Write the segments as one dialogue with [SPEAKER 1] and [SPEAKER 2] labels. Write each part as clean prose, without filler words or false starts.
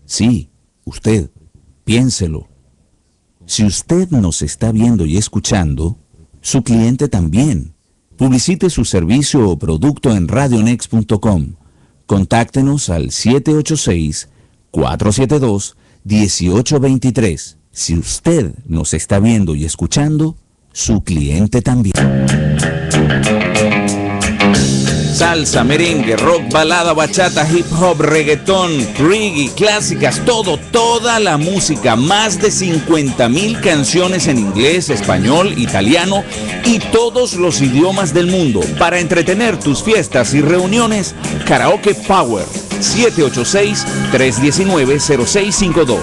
[SPEAKER 1] Sí, usted, piénselo. Si usted nos está viendo y escuchando, su cliente también. Publicite su servicio o producto en radionext.com. Contáctenos al 786-472-1823. Si usted nos está viendo y escuchando, su cliente también. Salsa, merengue, rock, balada, bachata, hip hop, reggaetón, reggae, clásicas, toda la música, más de 50,000 canciones en inglés, español, italiano y todos los idiomas del mundo. Para entretener tus fiestas y reuniones, Karaoke Power, 786-319-0652.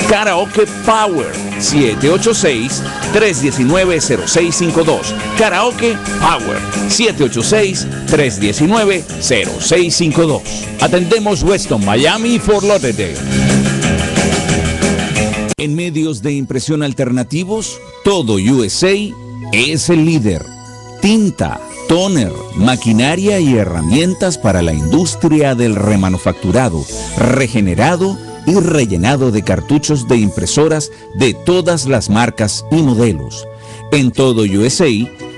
[SPEAKER 1] Karaoke Power, 786-319-0652. Karaoke Power, 786-319-0652. Atendemos Weston, Miami y Fort Lauderdale. En medios de impresión alternativos, Todo USA es el líder. Tinta, tóner, maquinaria y herramientas para la industria del remanufacturado, regenerado y rellenado de cartuchos de impresoras de todas las marcas y modelos. En Todo USA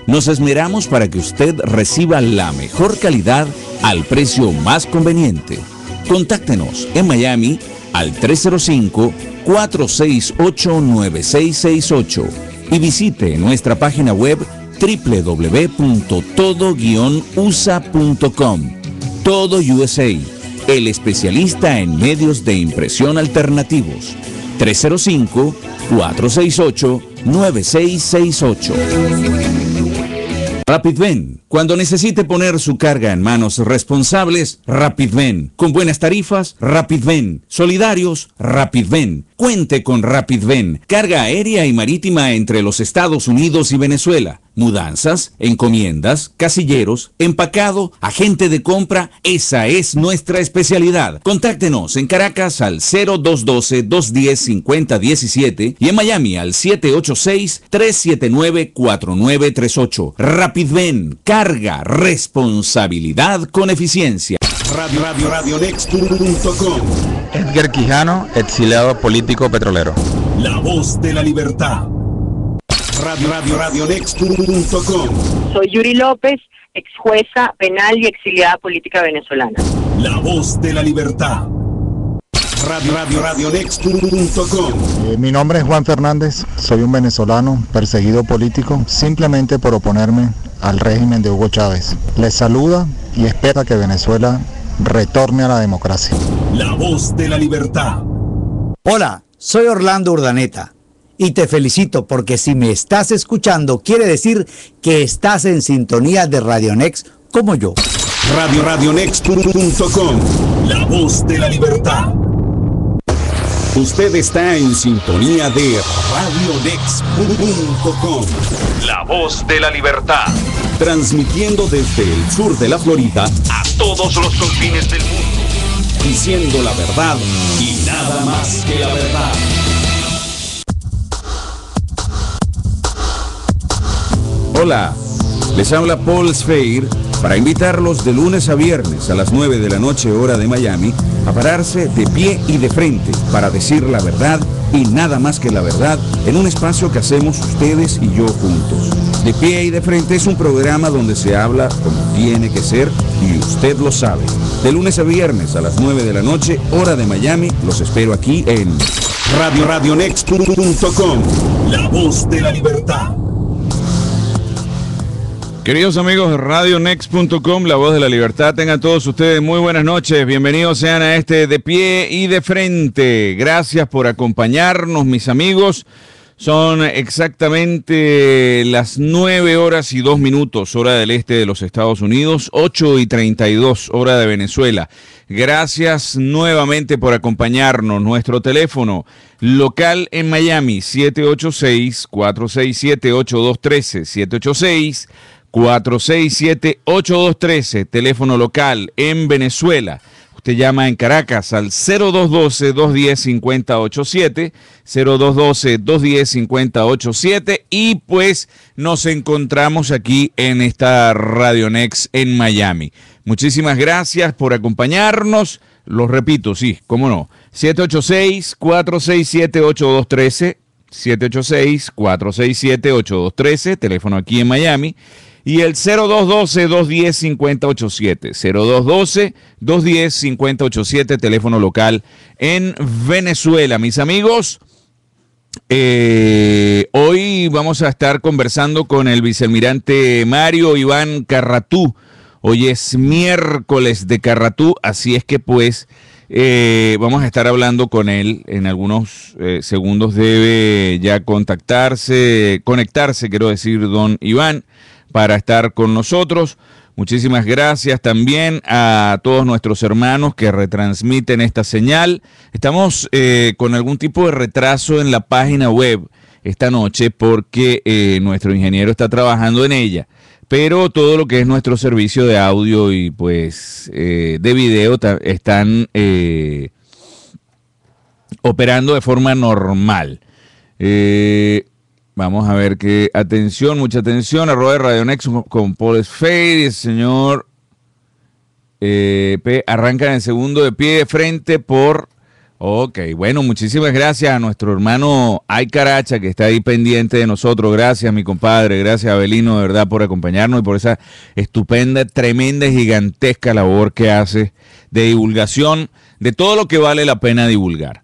[SPEAKER 1] nos esmeramos para que usted reciba la mejor calidad al precio más conveniente. Contáctenos en Miami al 305-468-9668 y visite nuestra página web www.todo-usa.com. Todo USA, el especialista en medios de impresión alternativos. 305-468-9668. RapidVen. Cuando necesite poner su carga en manos responsables, RapidVen. Con buenas tarifas, RapidVen. Solidarios, RapidVen. Cuente con RapidVen. Carga aérea y marítima entre los Estados Unidos y Venezuela. Mudanzas, encomiendas, casilleros, empacado, agente de compra, esa es nuestra especialidad. Contáctenos en Caracas al 0212-210-5017 y en Miami al 786-379-4938. RapidVen, carga, responsabilidad con eficiencia.
[SPEAKER 2] Radionext.com.
[SPEAKER 3] Edgar Quijano, exiliado político petrolero.
[SPEAKER 2] La voz de la libertad. Radionext.com.
[SPEAKER 4] Soy Yuri López, ex jueza penal y exiliada política venezolana.
[SPEAKER 2] La voz de la libertad. Radionext.com.
[SPEAKER 5] Mi nombre es Juan Fernández, soy un venezolano perseguido político simplemente por oponerme al régimen de Hugo Chávez. Les saluda y espera que Venezuela retorne a la democracia.
[SPEAKER 2] La voz de la libertad.
[SPEAKER 6] Hola, soy Orlando Urdaneta y te felicito porque si me estás escuchando quiere decir que estás en sintonía de Radionext como yo.
[SPEAKER 2] Radionext.com. La voz de la libertad. Usted está en sintonía de Radionext.com. La voz de la libertad. Transmitiendo desde el sur de la Florida a todos los confines del mundo. Diciendo la verdad y nada más que la verdad.
[SPEAKER 1] Hola, les habla Paul Sfeir para invitarlos de lunes a viernes a las 9 de la noche hora de Miami a pararse de pie y de frente para decir la verdad y nada más que la verdad en un espacio que hacemos ustedes y yo juntos. De pie y de frente es un programa donde se habla como tiene que ser y usted lo sabe. De lunes a viernes a las 9 de la noche hora de Miami los espero aquí en
[SPEAKER 2] Radionext.com. La voz de la libertad.
[SPEAKER 7] Queridos amigos de Radionext.com, la voz de la libertad, tengan todos ustedes muy buenas noches, bienvenidos sean a este De Pie y de Frente. Gracias por acompañarnos, mis amigos. Son exactamente las 9:02, hora del este de los Estados Unidos, 8:32, hora de Venezuela. Gracias nuevamente por acompañarnos. Nuestro teléfono local en Miami, 786-467-8213, 786-467-8213, teléfono local en Venezuela. Usted llama en Caracas al 0212-210-5087, 0212-210-5087 y pues nos encontramos aquí en esta Radionext en Miami. Muchísimas gracias por acompañarnos. Los repito, sí, cómo no, 786-467-8213, 786-467-8213, teléfono aquí en Miami, y el 0212-210-5087, 0212-210-5087, teléfono local en Venezuela. Mis amigos, hoy vamos a estar conversando con el vicealmirante Mario Iván Carratú. Hoy es miércoles de Carratú, así es que pues vamos a estar hablando con él en algunos segundos. Debe ya conectarse, quiero decir, don Iván, para estar con nosotros. Muchísimas gracias también a todos nuestros hermanos que retransmiten esta señal. Estamos con algún tipo de retraso en la página web esta noche porque nuestro ingeniero está trabajando en ella. Pero todo lo que es nuestro servicio de audio y pues de video están operando de forma normal. Vamos a ver que, atención, mucha atención, @ Radio Next con Paul Sfeir y el señor P. Arrancan en segundo de pie de frente por... Ok, bueno, muchísimas gracias a nuestro hermano Ay Caracha, que está ahí pendiente de nosotros. Gracias, mi compadre, gracias, Abelino, de verdad, por acompañarnos y por esa estupenda, tremenda, gigantesca labor que hace de divulgación de todo lo que vale la pena divulgar.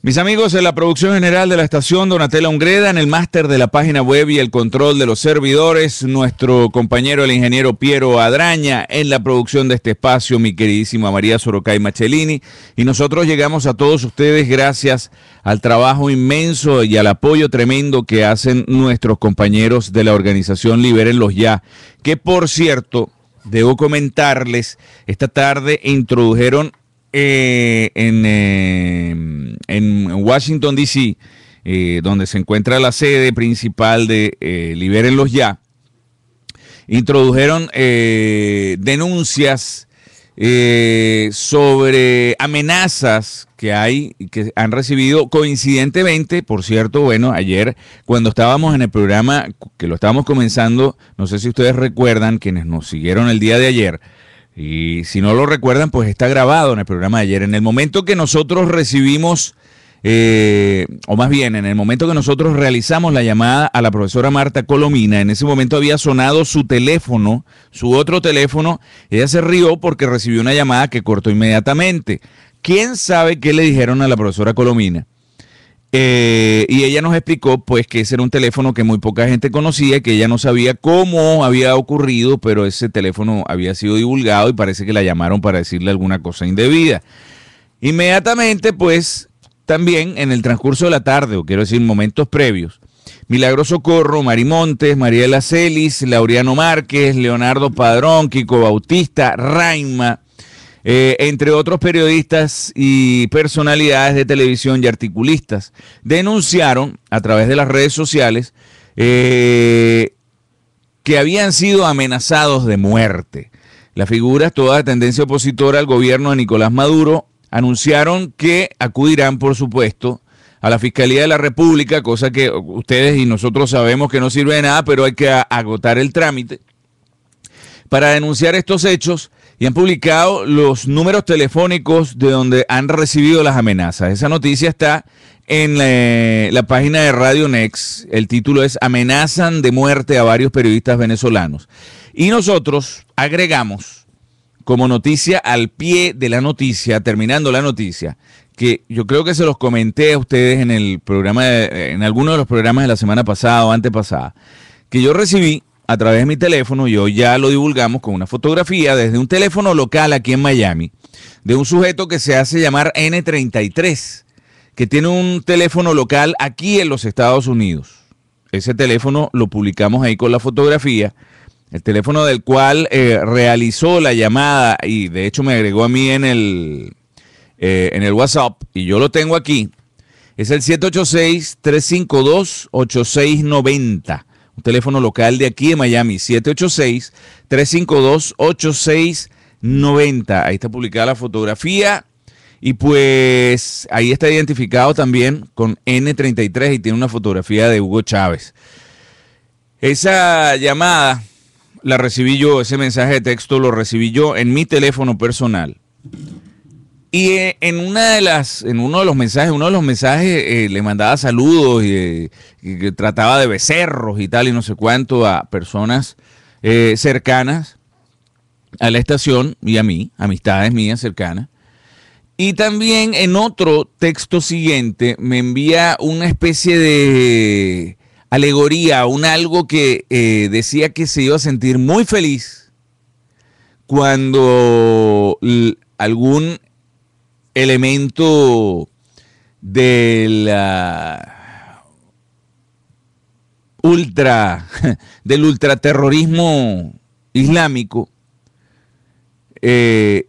[SPEAKER 7] Mis amigos, en la producción general de la estación, Donatella Ungreda, en el máster de la página web y el control de los servidores, nuestro compañero el ingeniero Piero Adraña, en la producción de este espacio, mi queridísima María Sorocay Machelini, y nosotros llegamos a todos ustedes gracias al trabajo inmenso y al apoyo tremendo que hacen nuestros compañeros de la organización Libérenlos Ya, que por cierto, debo comentarles, esta tarde introdujeron en Washington, D.C., donde se encuentra la sede principal de Libérenlos Ya, introdujeron denuncias sobre amenazas que han recibido coincidentemente, por cierto, bueno, ayer cuando estábamos en el programa, que lo estábamos comenzando, no sé si ustedes recuerdan, quienes nos siguieron el día de ayer, y si no lo recuerdan, pues está grabado en el programa de ayer. En el momento que nosotros recibimos, o más bien, en el momento que nosotros realizamos la llamada a la profesora Marta Colomina, en ese momento había sonado su teléfono, su otro teléfono. Ella se rió porque recibió una llamada que cortó inmediatamente. ¿Quién sabe qué le dijeron a la profesora Colomina? Y ella nos explicó pues que ese era un teléfono que muy poca gente conocía, que ella no sabía cómo había ocurrido, pero ese teléfono había sido divulgado y parece que la llamaron para decirle alguna cosa indebida. Inmediatamente pues también en el transcurso de la tarde, o quiero decir momentos previos, Milagros Socorro, Mari Montes, Mariela Celis, Laureano Márquez, Leonardo Padrón, Kiko Bautista, Raima, entre otros periodistas y personalidades de televisión y articulistas, denunciaron a través de las redes sociales que habían sido amenazados de muerte. Las figuras, todas de tendencia opositora al gobierno de Nicolás Maduro, anunciaron que acudirán, por supuesto, a la Fiscalía de la República, cosa que ustedes y nosotros sabemos que no sirve de nada, pero hay que agotar el trámite, para denunciar estos hechos, y han publicado los números telefónicos de donde han recibido las amenazas. Esa noticia está en la página de Radio Next. El título es "Amenazan de muerte a varios periodistas venezolanos". Y nosotros agregamos como noticia al pie de la noticia, terminando la noticia, que yo creo que se los comenté a ustedes en el programa, en alguno de los programas de la semana pasada o antepasada, que yo recibí a través de mi teléfono, y hoy ya lo divulgamos con una fotografía desde un teléfono local aquí en Miami, de un sujeto que se hace llamar N33, que tiene un teléfono local aquí en los Estados Unidos. Ese teléfono lo publicamos ahí con la fotografía, el teléfono del cual realizó la llamada, y de hecho me agregó a mí en el WhatsApp, y yo lo tengo aquí. Es el 786-352-8690. Un teléfono local de aquí de Miami, 786-352-8690. Ahí está publicada la fotografía y pues ahí está identificado también con N33 y tiene una fotografía de Hugo Chávez. Esa llamada la recibí yo, ese mensaje de texto lo recibí yo en mi teléfono personal. Y en uno de los mensajes le mandaba saludos y que trataba de becerros y tal y no sé cuánto a personas cercanas a la estación y a mí, amistades mías cercanas. Y también en otro texto siguiente me envía una especie de alegoría, algo que decía que se iba a sentir muy feliz cuando algún elemento del ultraterrorismo islámico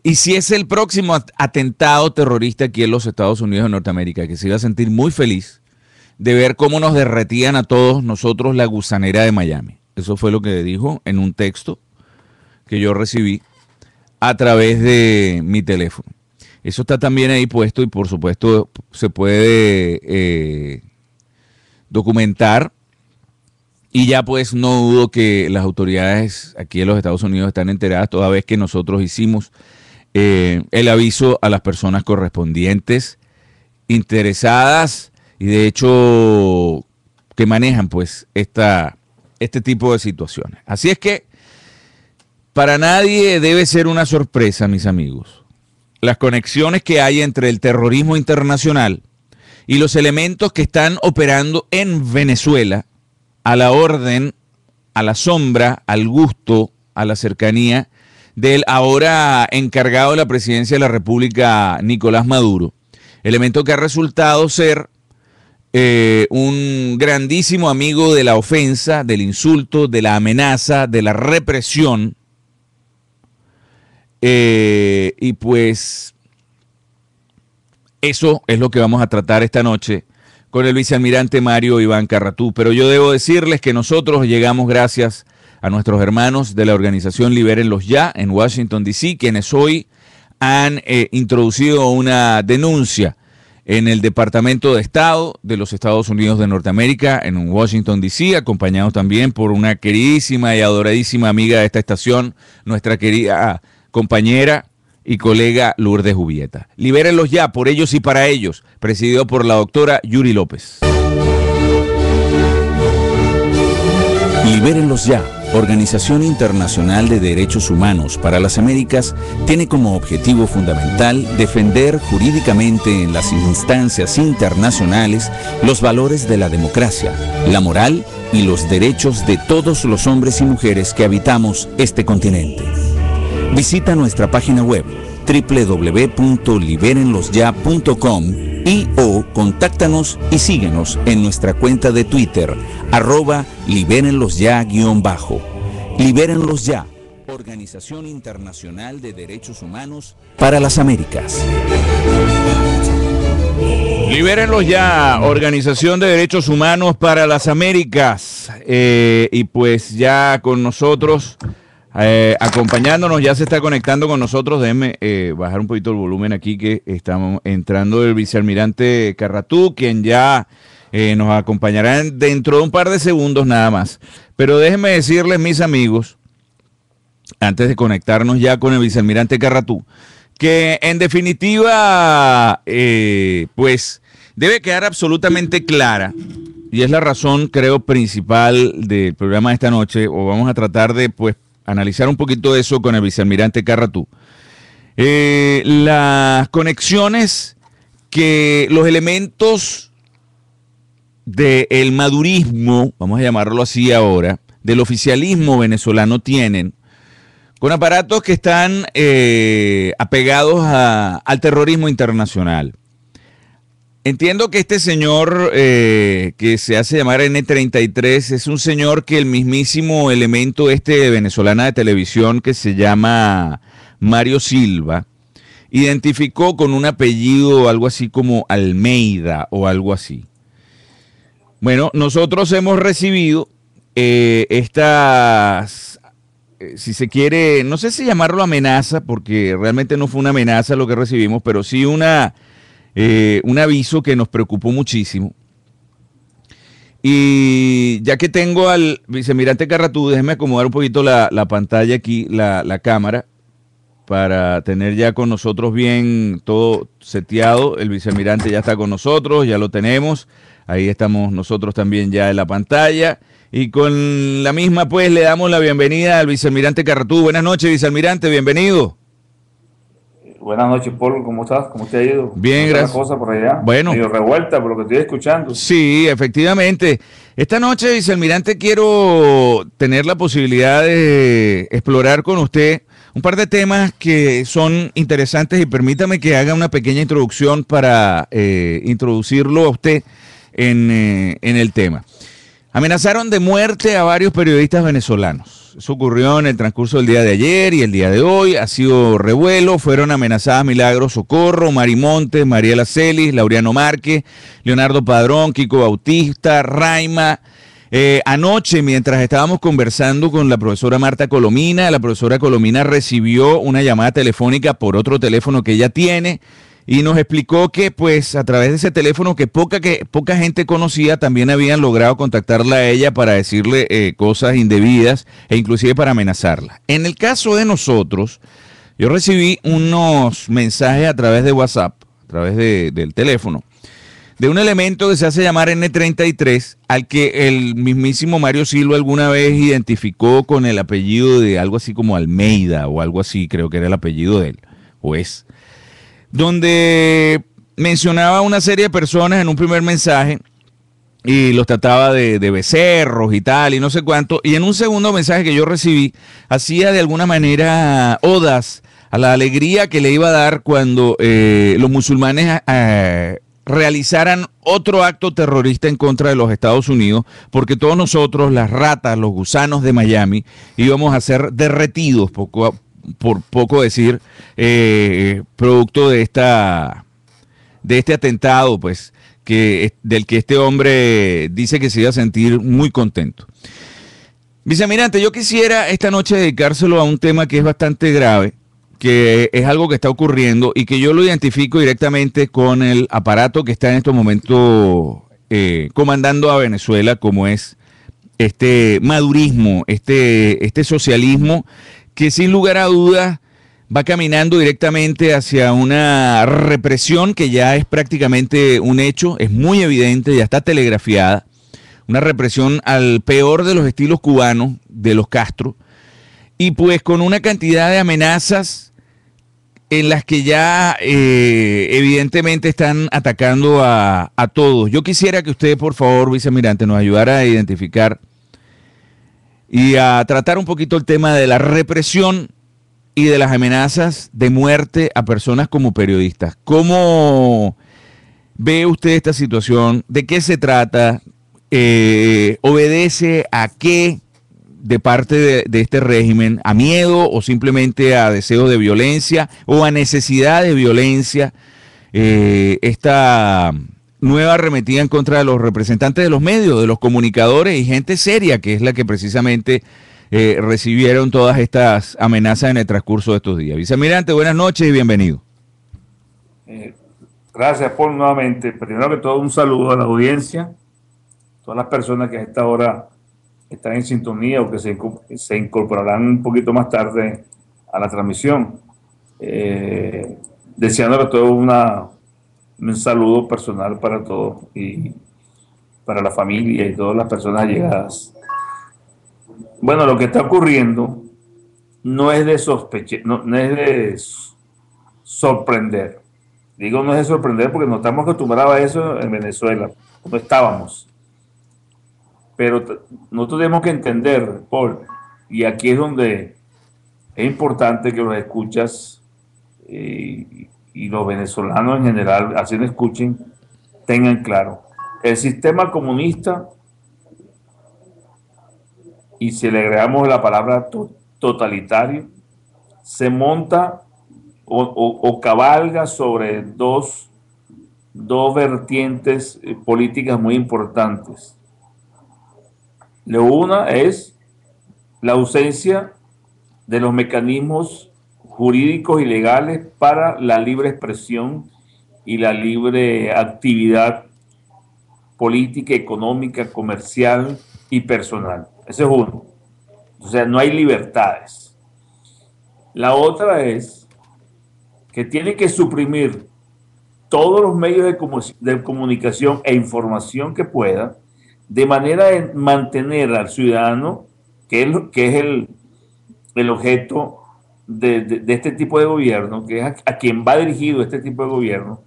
[SPEAKER 7] hiciese el próximo atentado terrorista aquí en los Estados Unidos de Norteamérica, que se iba a sentir muy feliz de ver cómo nos derretían a todos nosotros la gusanera de Miami. Eso fue lo que dijo en un texto que yo recibí a través de mi teléfono. Eso está también ahí puesto y por supuesto se puede documentar. Y ya pues no dudo que las autoridades aquí en los Estados Unidos están enteradas, toda vez que nosotros hicimos el aviso a las personas correspondientes, interesadas y de hecho que manejan pues este tipo de situaciones. Así es que para nadie debe ser una sorpresa, mis amigos, las conexiones que hay entre el terrorismo internacional y los elementos que están operando en Venezuela a la orden, a la sombra, al gusto, a la cercanía del ahora encargado de la presidencia de la República, Nicolás Maduro. Elemento que ha resultado ser un grandísimo amigo de la ofensa, del insulto, de la amenaza, de la represión. Y pues eso es lo que vamos a tratar esta noche con el vicealmirante Mario Iván Carratú. Pero yo debo decirles que nosotros llegamos gracias a nuestros hermanos de la organización Libérenlos Ya en Washington, D.C., quienes hoy han introducido una denuncia en el Departamento de Estado de los Estados Unidos de Norteamérica, en Washington, D.C., acompañados también por una queridísima y adoradísima amiga de esta estación, nuestra querida compañera y colega Lourdes Jubieta. Libérenlos ya, por ellos y para ellos, presidido por la doctora Yuri López.
[SPEAKER 1] Libérenlos ya, Organización Internacional de Derechos Humanos para las Américas, tiene como objetivo fundamental defender jurídicamente en las instancias internacionales los valores de la democracia, la moral y los derechos de todos los hombres y mujeres que habitamos este continente. Visita nuestra página web www.liberenlosya.com o contáctanos y síguenos en nuestra cuenta de Twitter @libérenlosya_. Libérenlos ya, Organización Internacional de Derechos Humanos para las Américas.
[SPEAKER 7] Libérenlos ya, Organización de Derechos Humanos para las Américas. Y pues ya con nosotros, acompañándonos, ya se está conectando con nosotros. Déjenme bajar un poquito el volumen aquí, que estamos entrando el vicealmirante Carratú, quien ya nos acompañará dentro de un par de segundos nada más. Pero déjenme decirles, mis amigos, antes de conectarnos ya con el vicealmirante Carratú, que en definitiva, pues debe quedar absolutamente clara, y es la razón, creo, principal del programa de esta noche, o vamos a tratar de, pues, analizar un poquito eso con el vicealmirante Carratú. Las conexiones que los elementos del madurismo, vamos a llamarlo así ahora, del oficialismo venezolano tienen con aparatos que están apegados al terrorismo internacional. Entiendo que este señor que se hace llamar N33 es un señor que el mismísimo elemento venezolana de televisión que se llama Mario Silva identificó con un apellido algo así como Almeida o algo así. Bueno, nosotros hemos recibido estas, si se quiere, no sé si llamarlo amenaza, porque realmente no fue una amenaza lo que recibimos, pero sí un aviso que nos preocupó muchísimo. Y ya que tengo al vicealmirante Carratú, déjeme acomodar un poquito la pantalla aquí, la cámara, para tener ya con nosotros bien todo seteado. El vicealmirante ya está con nosotros, ya lo tenemos. Ahí estamos nosotros también ya en la pantalla. Y con la misma, pues, le damos la bienvenida al vicealmirante Carratú. Buenas noches, vicealmirante, bienvenido.
[SPEAKER 8] Buenas noches, Paul, ¿cómo estás? ¿Cómo te ha ido?
[SPEAKER 7] Bien, gracias.
[SPEAKER 8] ¿Cómo está la cosa por allá?
[SPEAKER 7] Bueno.
[SPEAKER 8] Medio revuelta por lo que estoy escuchando.
[SPEAKER 7] Sí, efectivamente. Esta noche, vicealmirante, quiero tener la posibilidad de explorar con usted un par de temas que son interesantes y permítame que haga una pequeña introducción para introducirlo a usted en el tema. Amenazaron de muerte a varios periodistas venezolanos. Eso ocurrió en el transcurso del día de ayer y el día de hoy. Ha sido revuelo. Fueron amenazadas Milagros Socorro, Mari Montes, Mariela Celis, Laureano Márquez, Leonardo Padrón, Kiko Bautista, Raima. Anoche, mientras estábamos conversando con la profesora Marta Colomina, la profesora Colomina recibió una llamada telefónica por otro teléfono que ella tiene y nos explicó que, pues, a través de ese teléfono que poca gente conocía, también habían logrado contactarla a ella para decirle cosas indebidas e inclusive para amenazarla. En el caso de nosotros, yo recibí unos mensajes a través de WhatsApp, a través del teléfono, de un elemento que se hace llamar N33, al que el mismísimo Mario Silva alguna vez identificó con el apellido de algo así como Almeida o algo así, creo que era el apellido de él, o es, donde mencionaba una serie de personas en un primer mensaje y los trataba de becerros y tal y no sé cuánto, y en un segundo mensaje que yo recibí hacía de alguna manera odas a la alegría que le iba a dar cuando los musulmanes realizaran otro acto terrorista en contra de los Estados Unidos, porque todos nosotros, las ratas, los gusanos de Miami, íbamos a ser derretidos, por poco decir, producto de este atentado, pues, del que este hombre dice que se iba a sentir muy contento. Vicealmirante, yo quisiera esta noche dedicárselo a un tema que es bastante grave, que es algo que está ocurriendo y que yo lo identifico directamente con el aparato que está en estos momentos comandando a Venezuela, como es este madurismo, este socialismo que sin lugar a dudas va caminando directamente hacia una represión que ya es prácticamente un hecho, es muy evidente, ya está telegrafiada, una represión al peor de los estilos cubanos, de los Castro, y pues con una cantidad de amenazas en las que ya evidentemente están atacando a todos. Yo quisiera que usted, por favor, vicealmirante, nos ayudara a identificar y a tratar un poquito el tema de la represión y de las amenazas de muerte a personas como periodistas. ¿Cómo ve usted esta situación? ¿De qué se trata? ¿Obedece a qué de parte de este régimen? ¿A miedo o simplemente a deseo de violencia o a necesidad de violencia? Esta nueva arremetida en contra de los representantes de los medios, de los comunicadores y gente seria, que es la que precisamente recibieron todas estas amenazas en el transcurso de estos días. Vicealmirante, buenas noches y bienvenido.
[SPEAKER 8] Gracias, Paul, nuevamente. Primero que todo, un saludo a la audiencia, todas las personas que a esta hora están en sintonía o que se incorporarán un poquito más tarde a la transmisión. Deseándole a todos un saludo personal para todos y para la familia y todas las personas allegadas. Bueno, lo que está ocurriendo no es de sospechar, no es de sorprender. Digo, no es de sorprender porque no estamos acostumbrados a eso en Venezuela, no estábamos. Pero nosotros tenemos que entender, Paul, y aquí es donde es importante que los escuchas y los venezolanos en general, así lo escuchen, tengan claro. El sistema comunista, y si le agregamos la palabra totalitario, se monta o cabalga sobre dos vertientes políticas muy importantes. La una es la ausencia de los mecanismos jurídicos y legales para la libre expresión y la libre actividad política, económica, comercial y personal. Ese es uno. O sea, no hay libertades. La otra es que tiene que suprimir todos los medios de comunicación e información que pueda, de manera de mantener al ciudadano, que es el objeto de este tipo de gobierno, que es a quien va dirigido este tipo de gobierno,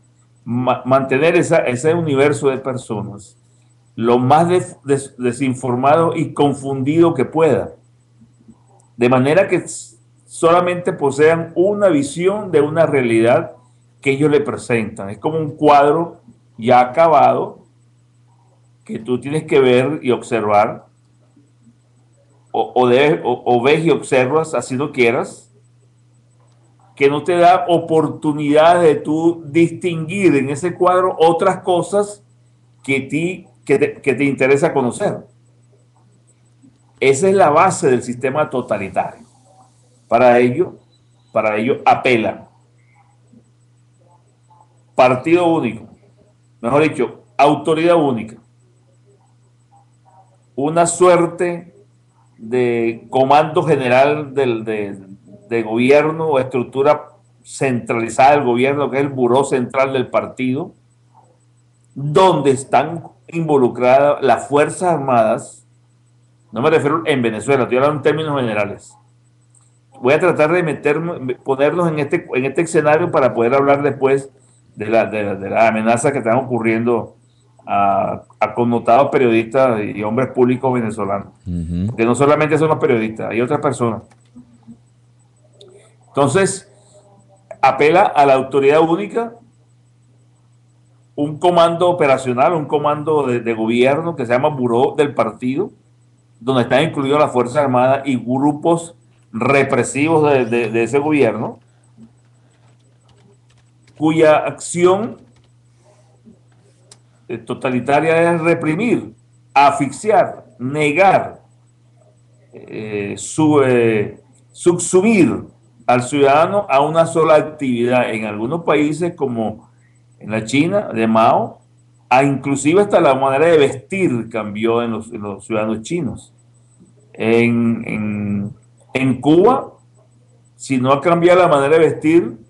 [SPEAKER 8] mantener ese universo de personas lo más desinformado y confundido que pueda, de manera que solamente posean una visión de una realidad que ellos le presentan. Es como un cuadro ya acabado que tú tienes que ver y observar, o ves y observas, así no quieras, que no te da oportunidad de tú distinguir en ese cuadro otras cosas que te interesa conocer. Esa es la base del sistema totalitario. Para ello apelan. Partido único, mejor dicho, autoridad única. Una suerte de comando general de gobierno o estructura centralizada del gobierno, que es el buró central del partido, donde están involucradas las Fuerzas Armadas. No me refiero en Venezuela, estoy hablando en términos generales. Voy a tratar de ponernos en este escenario para poder hablar después de la amenaza que están ocurriendo a connotados periodistas y hombres públicos venezolanos. Porque no solamente son los periodistas, hay otras personas. Entonces, apela a la autoridad única, un comando operacional, un comando de gobierno que se llama Buró del Partido, donde están incluidas las Fuerzas Armadas y grupos represivos de ese gobierno, cuya acción totalitaria es reprimir, asfixiar, negar, subsumir al ciudadano a una sola actividad. En algunos países, como en la China de Mao, inclusive hasta la manera de vestir cambió en los ciudadanos chinos. En Cuba, si no ha cambiado la manera de vestir,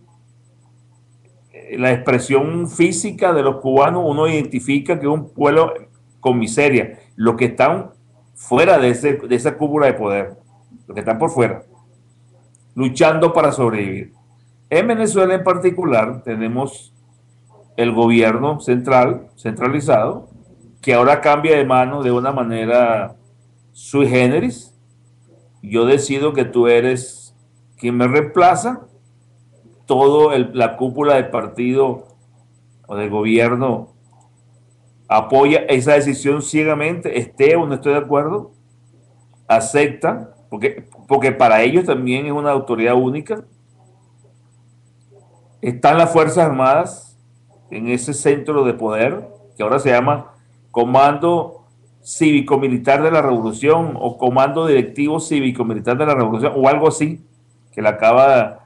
[SPEAKER 8] la expresión física de los cubanos, uno identifica que es un pueblo con miseria. Los que están fuera de esa cúpula de poder, los que están por fuera, luchando para sobrevivir. En Venezuela en particular tenemos el gobierno centralizado, que ahora cambia de mano de una manera sui generis. Yo decido que tú eres quien me reemplaza. Todo la cúpula del partido o del gobierno apoya esa decisión ciegamente, esté o no esté de acuerdo, acepta, porque para ellos también es una autoridad única. Están las Fuerzas Armadas en ese centro de poder, que ahora se llama Comando Cívico-Militar de la Revolución o Comando Directivo Cívico-Militar de la Revolución o algo así, que le acaba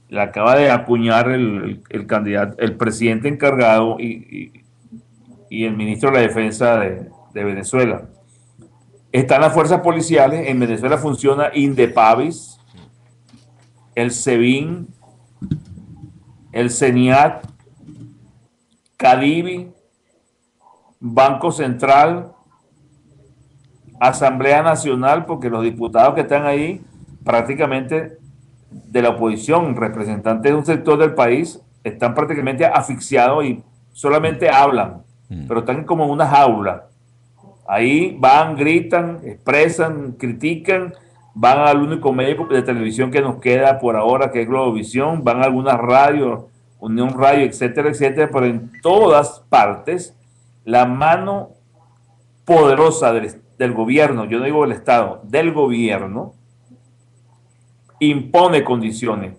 [SPEAKER 8] de acuñar el candidato, el presidente encargado y el ministro de la Defensa de Venezuela. Están las fuerzas policiales. En Venezuela funciona Indepavis, el SEBIN, el CENIAT, CADIVI, Banco Central, Asamblea Nacional, porque los diputados que están ahí prácticamente de la oposición, representantes de un sector del país, están prácticamente asfixiados y solamente hablan, pero están como en una jaula. Ahí van, gritan, expresan, critican, van al único medio de televisión que nos queda por ahora, que es Globovisión, van a algunas radios, Unión Radio, etcétera, etcétera, pero en todas partes la mano poderosa del gobierno, yo no digo del Estado, del gobierno, impone condiciones.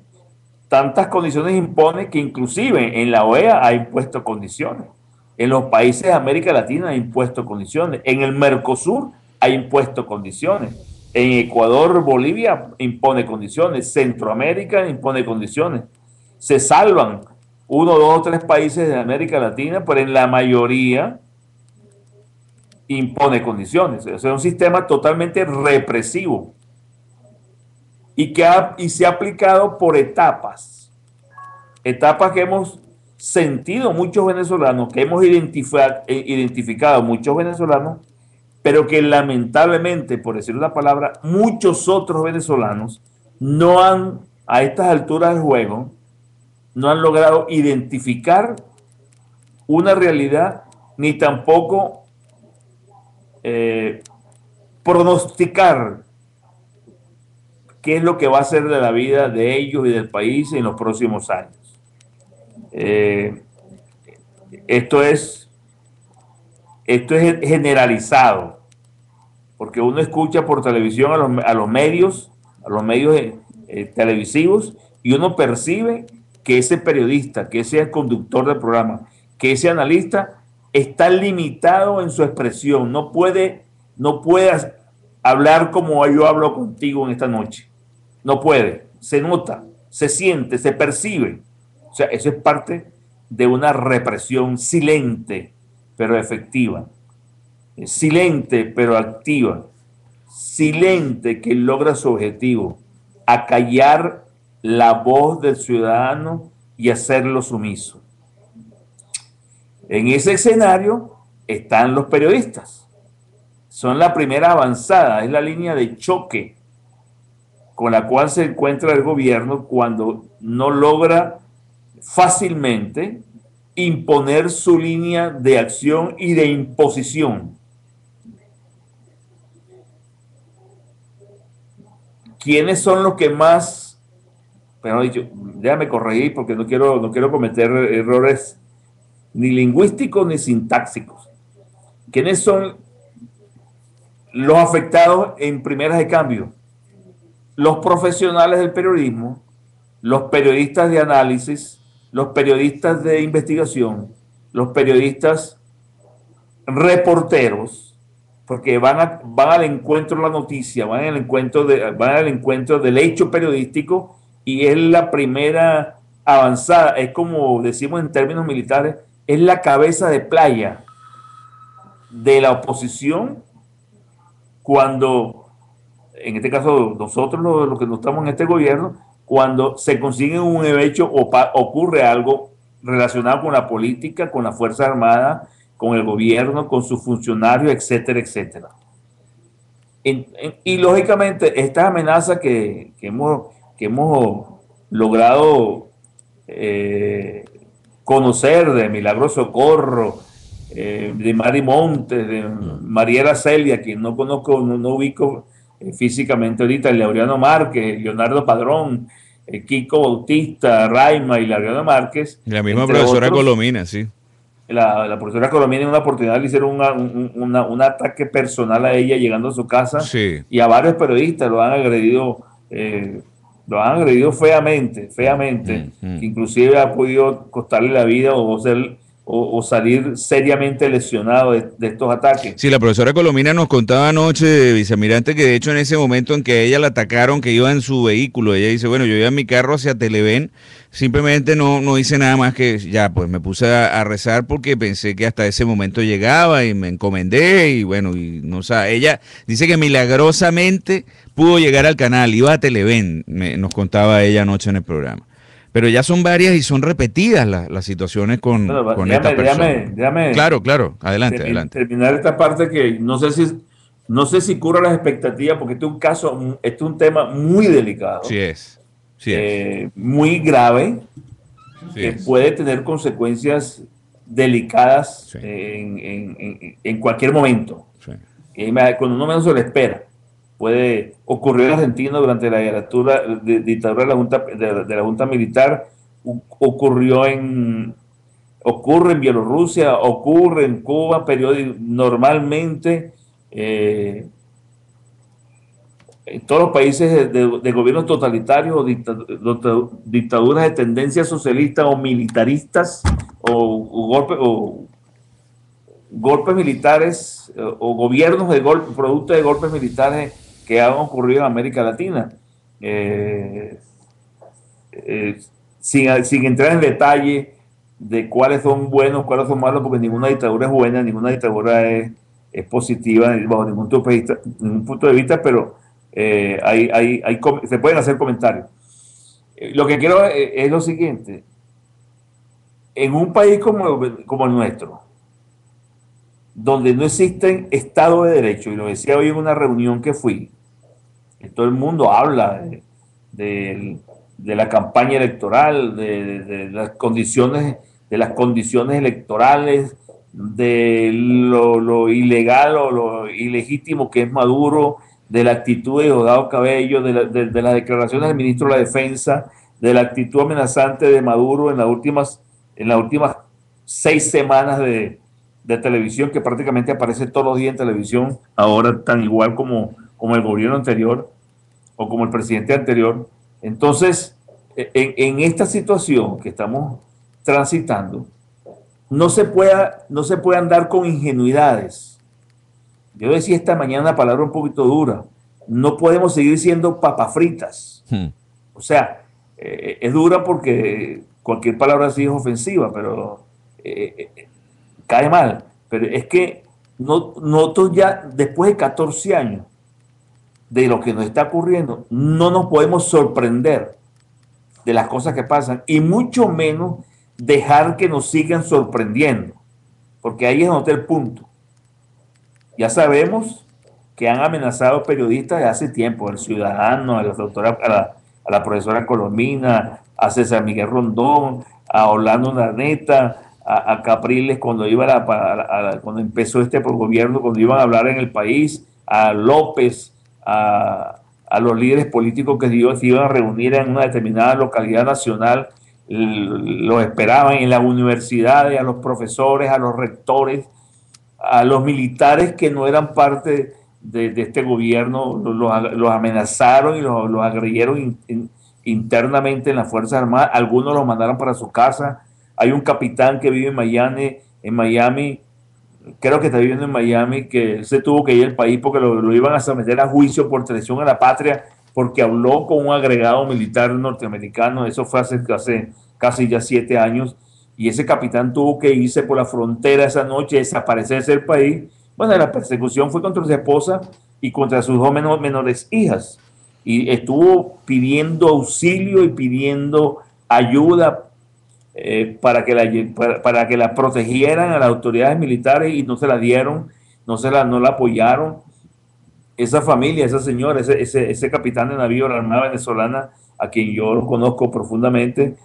[SPEAKER 8] Tantas condiciones impone que inclusive en la OEA ha impuesto condiciones. En los países de América Latina ha impuesto condiciones. En el Mercosur ha impuesto condiciones. En Ecuador, Bolivia impone condiciones. Centroamérica impone condiciones. Se salvan 1, 2 o 3 países de América Latina, pero en la mayoría impone condiciones. O sea, es un sistema totalmente represivo y se ha aplicado por etapas. etapas que hemos sentido muchos venezolanos, que hemos identificado muchos venezolanos, pero que lamentablemente, por decir una palabra, muchos otros venezolanos no han, a estas alturas del juego, no han logrado identificar una realidad, ni tampoco pronosticar qué es lo que va a ser de la vida de ellos y del país en los próximos años. Esto es generalizado, porque uno escucha por televisión a los medios televisivos, y uno percibe que ese periodista, que ese conductor del programa, que ese analista está limitado en su expresión, no puede hablar como yo hablo contigo en esta noche, no puede, se nota, se siente, se percibe. O sea, eso es parte de una represión silente pero efectiva, silente pero activa, silente que logra su objetivo: acallar la voz del ciudadano y hacerlo sumiso. En ese escenario están los periodistas. Son la primera avanzada, es la línea de choque con la cual se encuentra el gobierno cuando no logra fácilmente imponer su línea de acción y de imposición. ¿Quiénes son los que más, pero déjame corregir porque no quiero cometer errores ni lingüísticos ni sintáxicos? ¿Quiénes son los afectados en primeras de cambio? Los profesionales del periodismo, los periodistas de análisis, los periodistas de investigación, los periodistas reporteros, porque van al encuentro de la noticia, van al encuentro del hecho periodístico, y es la primera avanzada. Es como decimos en términos militares, es la cabeza de playa de la oposición cuando, en este caso nosotros los que no estamos en este gobierno, cuando se consigue un hecho o ocurre algo relacionado con la política, con las Fuerzas Armadas, con el gobierno, con sus funcionarios, etcétera, etcétera. Y lógicamente estas amenazas que hemos logrado conocer de Milagro Socorro, de Mari Montes, de Mariela Celia, quien no conozco, no ubico físicamente ahorita, Laureano Márquez, Leonardo Padrón, Kiko Bautista, Raima y Laureano Márquez.
[SPEAKER 7] La misma profesora Colomina, sí.
[SPEAKER 8] La profesora Colomina, en una oportunidad le hicieron un ataque personal a ella llegando a su casa, sí, y a varios periodistas lo han agredido feamente, que inclusive ha podido costarle la vida o salir seriamente lesionado de estos ataques.
[SPEAKER 7] Sí, la profesora Colomina nos contaba anoche, vicealmirante, que de hecho en ese momento en que ella la atacaron, que iba en su vehículo, ella dice, bueno, yo iba en mi carro hacia Televen, simplemente no hice nada más que, ya, pues me puse a rezar porque pensé que hasta ese momento llegaba y me encomendé y bueno, y no sabe, ella dice que milagrosamente pudo llegar al canal, iba a Televen, nos contaba ella anoche en el programa. Pero ya son varias y son repetidas las situaciones con esta persona. Déjame claro, adelante.
[SPEAKER 8] Terminar esta parte que no sé si cura las expectativas, porque este es un tema muy delicado.
[SPEAKER 7] Sí es.
[SPEAKER 8] Muy grave, que puede tener consecuencias delicadas en cualquier momento. Sí. Cuando uno menos se lo espera. Ocurrió en Argentina durante la dictadura de la Junta Militar, ocurre en Bielorrusia, ocurre en Cuba, normalmente en todos los países de gobiernos totalitarios o dictaduras de tendencia socialista o militaristas o golpes militares o gobiernos producto de golpes militares que han ocurrido en América Latina. Sin entrar en detalle de cuáles son buenos, cuáles son malos, porque ninguna dictadura es buena, ninguna dictadura es positiva bajo ningún punto de vista, pero se pueden hacer comentarios. Lo que quiero es lo siguiente: en un país como el nuestro, donde no existe Estado de Derecho, y lo decía hoy en una reunión que fui, que todo el mundo habla de la campaña electoral, de las condiciones electorales, de lo ilegal o lo ilegítimo que es Maduro, de la actitud de Diosdado Cabello, de las declaraciones del ministro de la Defensa, de la actitud amenazante de Maduro en las últimas 6 semanas de televisión, que prácticamente aparece todos los días en televisión, ahora tan igual como el gobierno anterior o como el presidente anterior. Entonces, en esta situación que estamos transitando, no se puede andar con ingenuidades. Yo decía esta mañana una palabra un poquito dura. No podemos seguir siendo papas fritas. O sea, es dura porque cualquier palabra así es ofensiva, pero cae mal. Pero es que nosotros ya, después de 14 años de lo que nos está ocurriendo, no nos podemos sorprender de las cosas que pasan, y mucho menos dejar que nos sigan sorprendiendo, porque ahí es donde está el punto. Ya sabemos que han amenazado periodistas de hace tiempo, al Ciudadano, a la doctora, a la profesora Colomina, a César Miguel Rondón, a Orlando Urdaneta, a Capriles cuando cuando empezó por gobierno, cuando iban a hablar en el país, a López, a los líderes políticos que se iban a reunir en una determinada localidad nacional, los esperaban en las universidades, a los profesores, a los rectores, a los militares que no eran parte de este gobierno, los amenazaron y los agredieron internamente en las Fuerzas Armadas. Algunos los mandaron para su casa. Hay un capitán que vive en Miami, creo que está viviendo en Miami, que se tuvo que ir al país porque lo iban a someter a juicio por traición a la patria, porque habló con un agregado militar norteamericano. Eso fue hace casi ya 7 años, y ese capitán tuvo que irse por la frontera esa noche, desaparecerse del país. Bueno, la persecución fue contra su esposa y contra sus 2 menores hijas, y estuvo pidiendo auxilio y pidiendo ayuda para que la protegieran a las autoridades militares, y no se la dieron, no la apoyaron. Esa familia, esa señora, ese capitán de navío de la Armada venezolana, a quien yo conozco profundamente,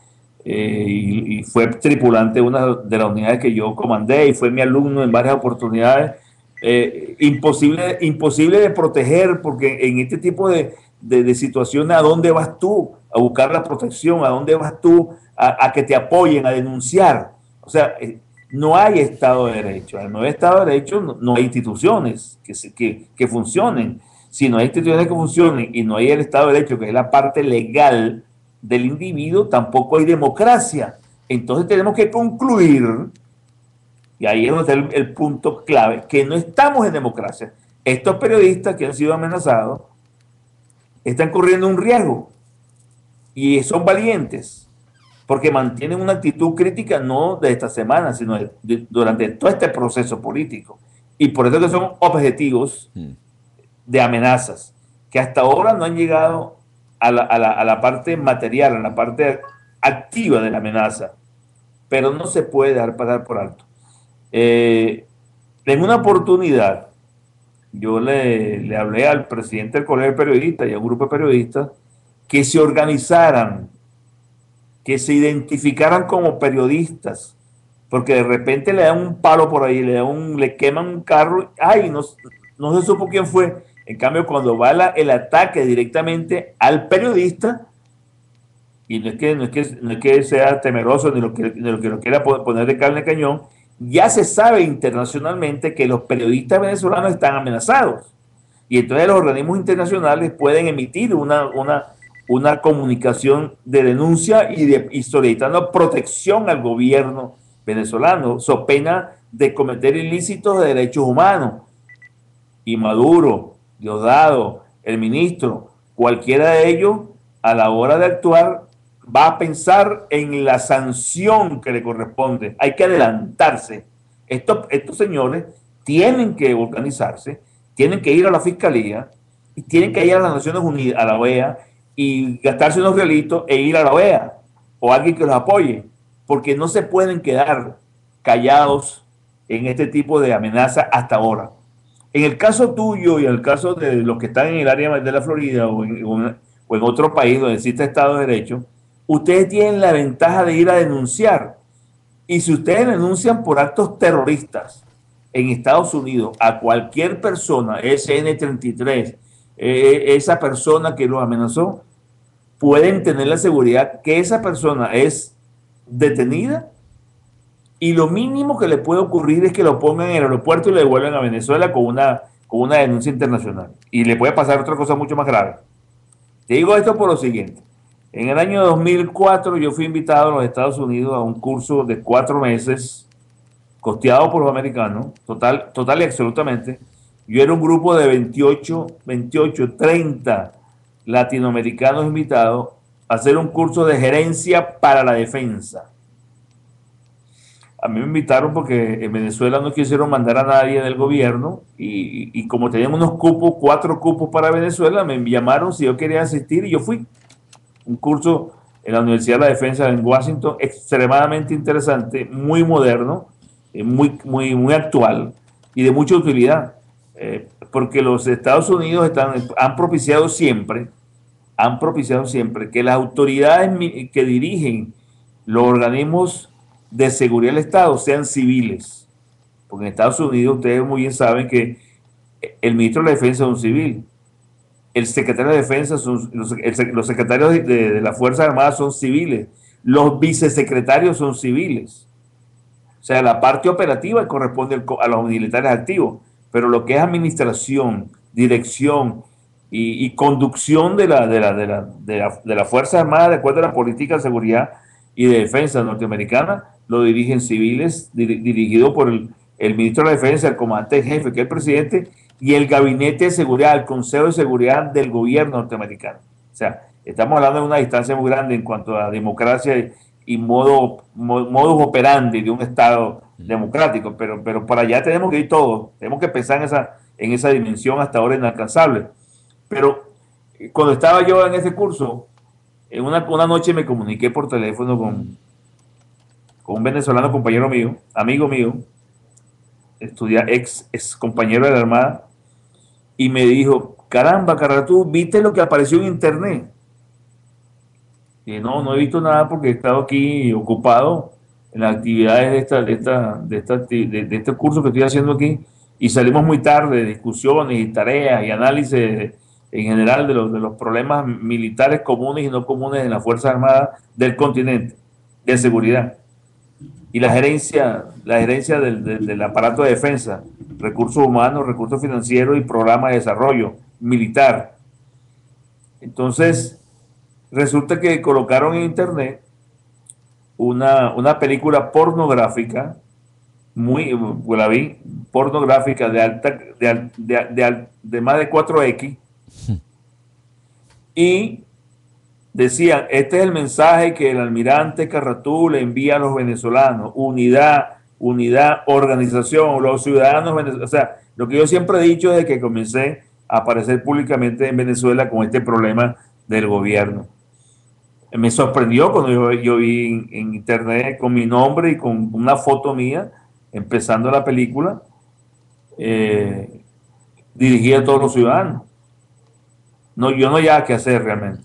[SPEAKER 8] y fue tripulante de una de las unidades que yo comandé, y fue mi alumno en varias oportunidades. Imposible de proteger, porque en este tipo de situaciones, ¿a dónde vas tú a buscar la protección? ¿A dónde vas tú a que te apoyen, a denunciar? O sea, no hay Estado de Derecho. Al no haber Estado de Derecho, no hay instituciones que funcionen. Si no hay instituciones que funcionen y no hay el Estado de Derecho, que es la parte legal del individuo, tampoco hay democracia. Entonces tenemos que concluir, y ahí es donde está el punto clave, que no estamos en democracia. Estos periodistas que han sido amenazados están corriendo un riesgo, y son valientes, porque mantienen una actitud crítica no de esta semana, sino durante todo este proceso político. Y por eso que son objetivos de amenazas, que hasta ahora no han llegado a la parte material, a la parte activa de la amenaza, pero no se puede dejar pasar por alto. En una oportunidad, yo le hablé al presidente del Colegio de Periodistas y a un grupo de periodistas que se organizaran, que se identificaran como periodistas, porque de repente le dan un palo por ahí, le queman un carro, ay, no se supo quién fue. En cambio, cuando va el ataque directamente al periodista, y no es que sea temeroso ni lo que lo quiera poner de carne de cañón, ya se sabe internacionalmente que los periodistas venezolanos están amenazados, y entonces los organismos internacionales pueden emitir una comunicación de denuncia y solicitando protección al gobierno venezolano, so pena de cometer ilícitos de derechos humanos. Y Maduro, Diosdado, el ministro, cualquiera de ellos, a la hora de actuar, va a pensar en la sanción que le corresponde. Hay que adelantarse. Estos señores tienen que organizarse, tienen que ir a la fiscalía y tienen que ir a las Naciones Unidas, a la OEA, y gastarse unos realitos e ir a la OEA o alguien que los apoye. porque no se pueden quedar callados en este tipo de amenaza hasta ahora. En el caso tuyo y en el caso de los que están en el área de la Florida o en otro país donde existe Estado de Derecho, ustedes tienen la ventaja de ir a denunciar. Y si ustedes denuncian por actos terroristas en Estados Unidos a cualquier persona, SN33, esa persona que los amenazó, pueden tener la seguridad que esa persona es detenida y lo mínimo que le puede ocurrir es que lo pongan en el aeropuerto y lo devuelvan a Venezuela con una denuncia internacional. Y le puede pasar otra cosa mucho más grave. Te digo esto por lo siguiente. En el año 2004 yo fui invitado a los Estados Unidos a un curso de 4 meses costeado por los americanos, total y absolutamente. Yo era un grupo de 30 latinoamericanos invitados a hacer un curso de gerencia para la defensa. A mí me invitaron porque en Venezuela no quisieron mandar a nadie del gobierno y como teníamos unos cupos, 4 cupos para Venezuela, me llamaron si yo quería asistir y yo fui. Un curso en la Universidad de la Defensa en Washington extremadamente interesante, muy moderno, muy actual y de mucha utilidad, porque los Estados Unidos han propiciado siempre que las autoridades que dirigen los organismos de seguridad del Estado sean civiles, porque en Estados Unidos ustedes muy bien saben que el ministro de la Defensa es un civil, el secretario de Defensa los secretarios de las Fuerzas Armadas son civiles, los vicesecretarios son civiles, o sea, la parte operativa corresponde a los militares activos, pero lo que es administración, dirección y conducción de la Fuerza Armada de acuerdo a la política de seguridad y de defensa norteamericana, lo dirigen civiles, dirigido por el ministro de la Defensa, el comandante en jefe, que es el presidente, y el gabinete de seguridad, el Consejo de Seguridad del gobierno norteamericano. O sea, estamos hablando de una distancia muy grande en cuanto a democracia y modus operandi de un Estado democrático, pero para allá tenemos que ir todos, tenemos que pensar en esa dimensión hasta ahora inalcanzable. Pero cuando estaba yo en ese curso, en una noche me comuniqué por teléfono con un venezolano compañero mío, amigo mío, ex compañero de la Armada, y me dijo, caramba, Carratú, ¿viste lo que apareció en internet? Y no he visto nada porque he estado aquí ocupado en las actividades de este curso que estoy haciendo aquí, y salimos muy tarde, discusiones y tareas y análisis en general de los problemas militares comunes y no comunes en las Fuerzas Armadas del continente, de seguridad. Y la gerencia del aparato de defensa, recursos humanos, recursos financieros y programas de desarrollo militar. Entonces, resulta que colocaron en internet una película pornográfica, la vi, pornográfica de más de 4X, y decían, este es el mensaje que el almirante Carratú le envía a los venezolanos, unidad, organización, los ciudadanos venezolanos. O sea, lo que yo siempre he dicho desde que comencé a aparecer públicamente en Venezuela con este problema del gobierno. Me sorprendió cuando yo vi en internet con mi nombre y con una foto mía, empezando la película, dirigida a todos los ciudadanos. Yo no había qué hacer realmente.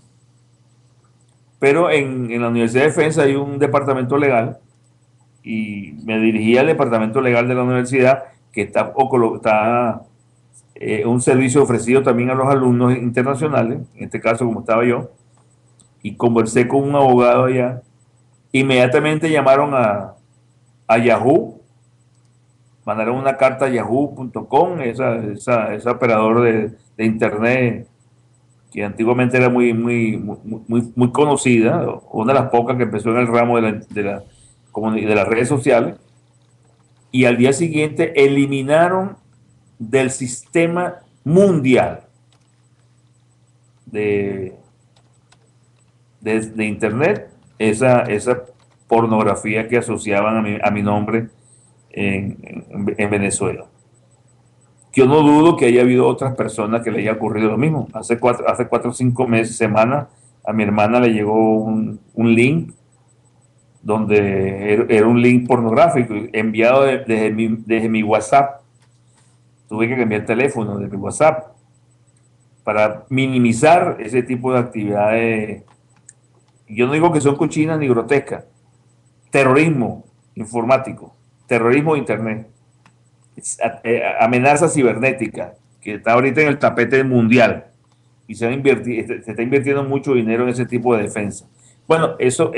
[SPEAKER 8] Pero en la Universidad de Defensa hay un departamento legal y me dirigí al departamento legal de la universidad que está un servicio ofrecido también a los alumnos internacionales, en este caso como estaba yo, y conversé con un abogado allá. Inmediatamente llamaron a Yahoo, mandaron una carta a yahoo.com, ese operador de internet que antiguamente era muy conocida, una de las pocas que empezó en el ramo de las redes sociales, y al día siguiente eliminaron del sistema mundial de internet esa pornografía que asociaban a mi nombre en Venezuela. Yo no dudo que haya habido otras personas que le haya ocurrido lo mismo. Hace 4 o 5 meses, semanas, a mi hermana le llegó un link donde era un link pornográfico enviado desde mi WhatsApp. Tuve que cambiar el teléfono de mi WhatsApp para minimizar ese tipo de actividades. Yo no digo que son cochinas ni grotescas. Terrorismo informático, terrorismo de internet, amenaza cibernética, que está ahorita en el tapete mundial y se está invirtiendo mucho dinero en ese tipo de defensa. Bueno, eso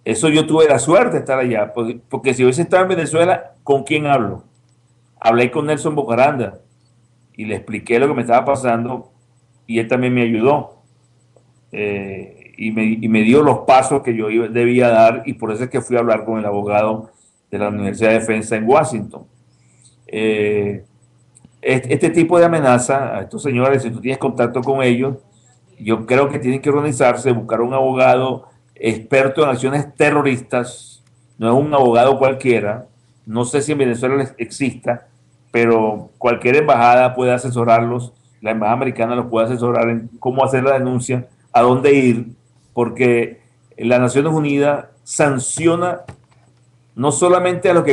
[SPEAKER 8] yo tuve la suerte de estar allá, porque si hubiese estado en Venezuela, ¿con quién hablo? Hablé con Nelson Bocaranda y le expliqué lo que me estaba pasando y él también me ayudó y me dio los pasos que yo debía dar, y por eso es que fui a hablar con el abogado de la Universidad de Defensa en Washington. Este tipo de amenaza a estos señores, si tú tienes contacto con ellos, yo creo que tienen que organizarse, buscar un abogado experto en acciones terroristas, no es un abogado cualquiera. No sé si en Venezuela exista, pero cualquier embajada puede asesorarlos, la embajada americana los puede asesorar en cómo hacer la denuncia, a dónde ir, porque las Naciones Unidas sanciona no solamente a los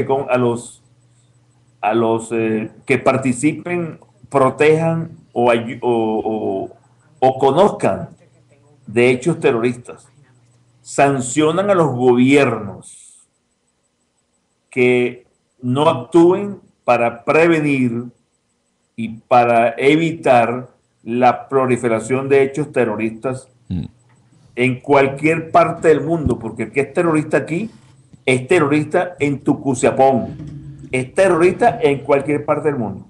[SPEAKER 8] que participen, protejan o conozcan de hechos terroristas, sancionan a los gobiernos que no actúen para prevenir y para evitar la proliferación de hechos terroristas en cualquier parte del mundo, porque el que es terrorista aquí es terrorista en Tucuciapón, es terrorista en cualquier parte del mundo.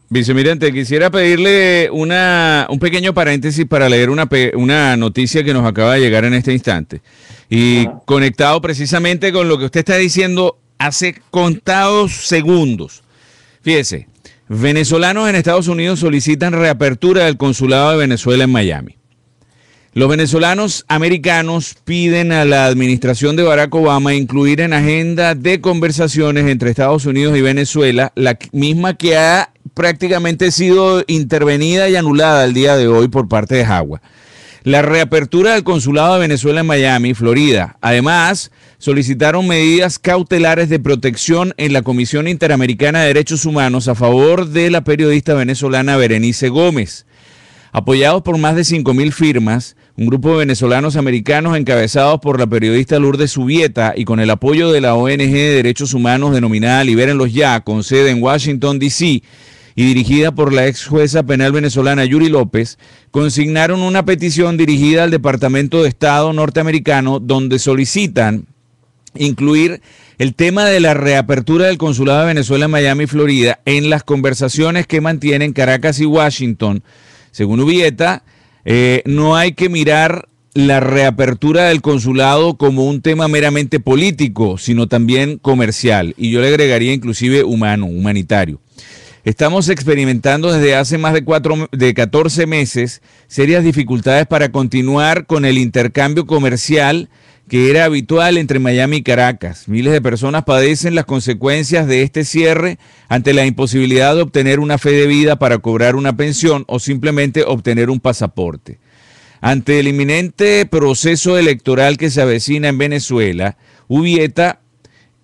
[SPEAKER 7] Vicealmirante, quisiera pedirle un pequeño paréntesis para leer una noticia que nos acaba de llegar en este instante. Y conectado precisamente con lo que usted está diciendo hace contados segundos. Fíjese, venezolanos en Estados Unidos solicitan reapertura del consulado de Venezuela en Miami. Los venezolanos americanos piden a la administración de Barack Obama incluir en agenda de conversaciones entre Estados Unidos y Venezuela, la misma que ha prácticamente sido intervenida y anulada el día de hoy por parte de Jagua. La reapertura del consulado de Venezuela en Miami, Florida. Además, solicitaron medidas cautelares de protección en la Comisión Interamericana de Derechos Humanos a favor de la periodista venezolana Berenice Gómez. Apoyados por más de 5.000 firmas, un grupo de venezolanos americanos encabezados por la periodista Lourdes Subieta y con el apoyo de la ONG de Derechos Humanos denominada Libérenlos Ya, con sede en Washington, D.C., y dirigida por la ex jueza penal venezolana Yuri López, consignaron una petición dirigida al Departamento de Estado norteamericano donde solicitan incluir el tema de la reapertura del consulado de Venezuela en Miami, Florida, en las conversaciones que mantienen Caracas y Washington. Según Ubieta, no hay que mirar la reapertura del consulado como un tema meramente político, sino también comercial, y yo le agregaría inclusive humanitario. Estamos experimentando desde hace más de 14 meses serias dificultades para continuar con el intercambio comercial que era habitual entre Miami y Caracas. Miles de personas padecen las consecuencias de este cierre ante la imposibilidad de obtener una fe de vida para cobrar una pensión o simplemente obtener un pasaporte. Ante el inminente proceso electoral que se avecina en Venezuela, Ubieta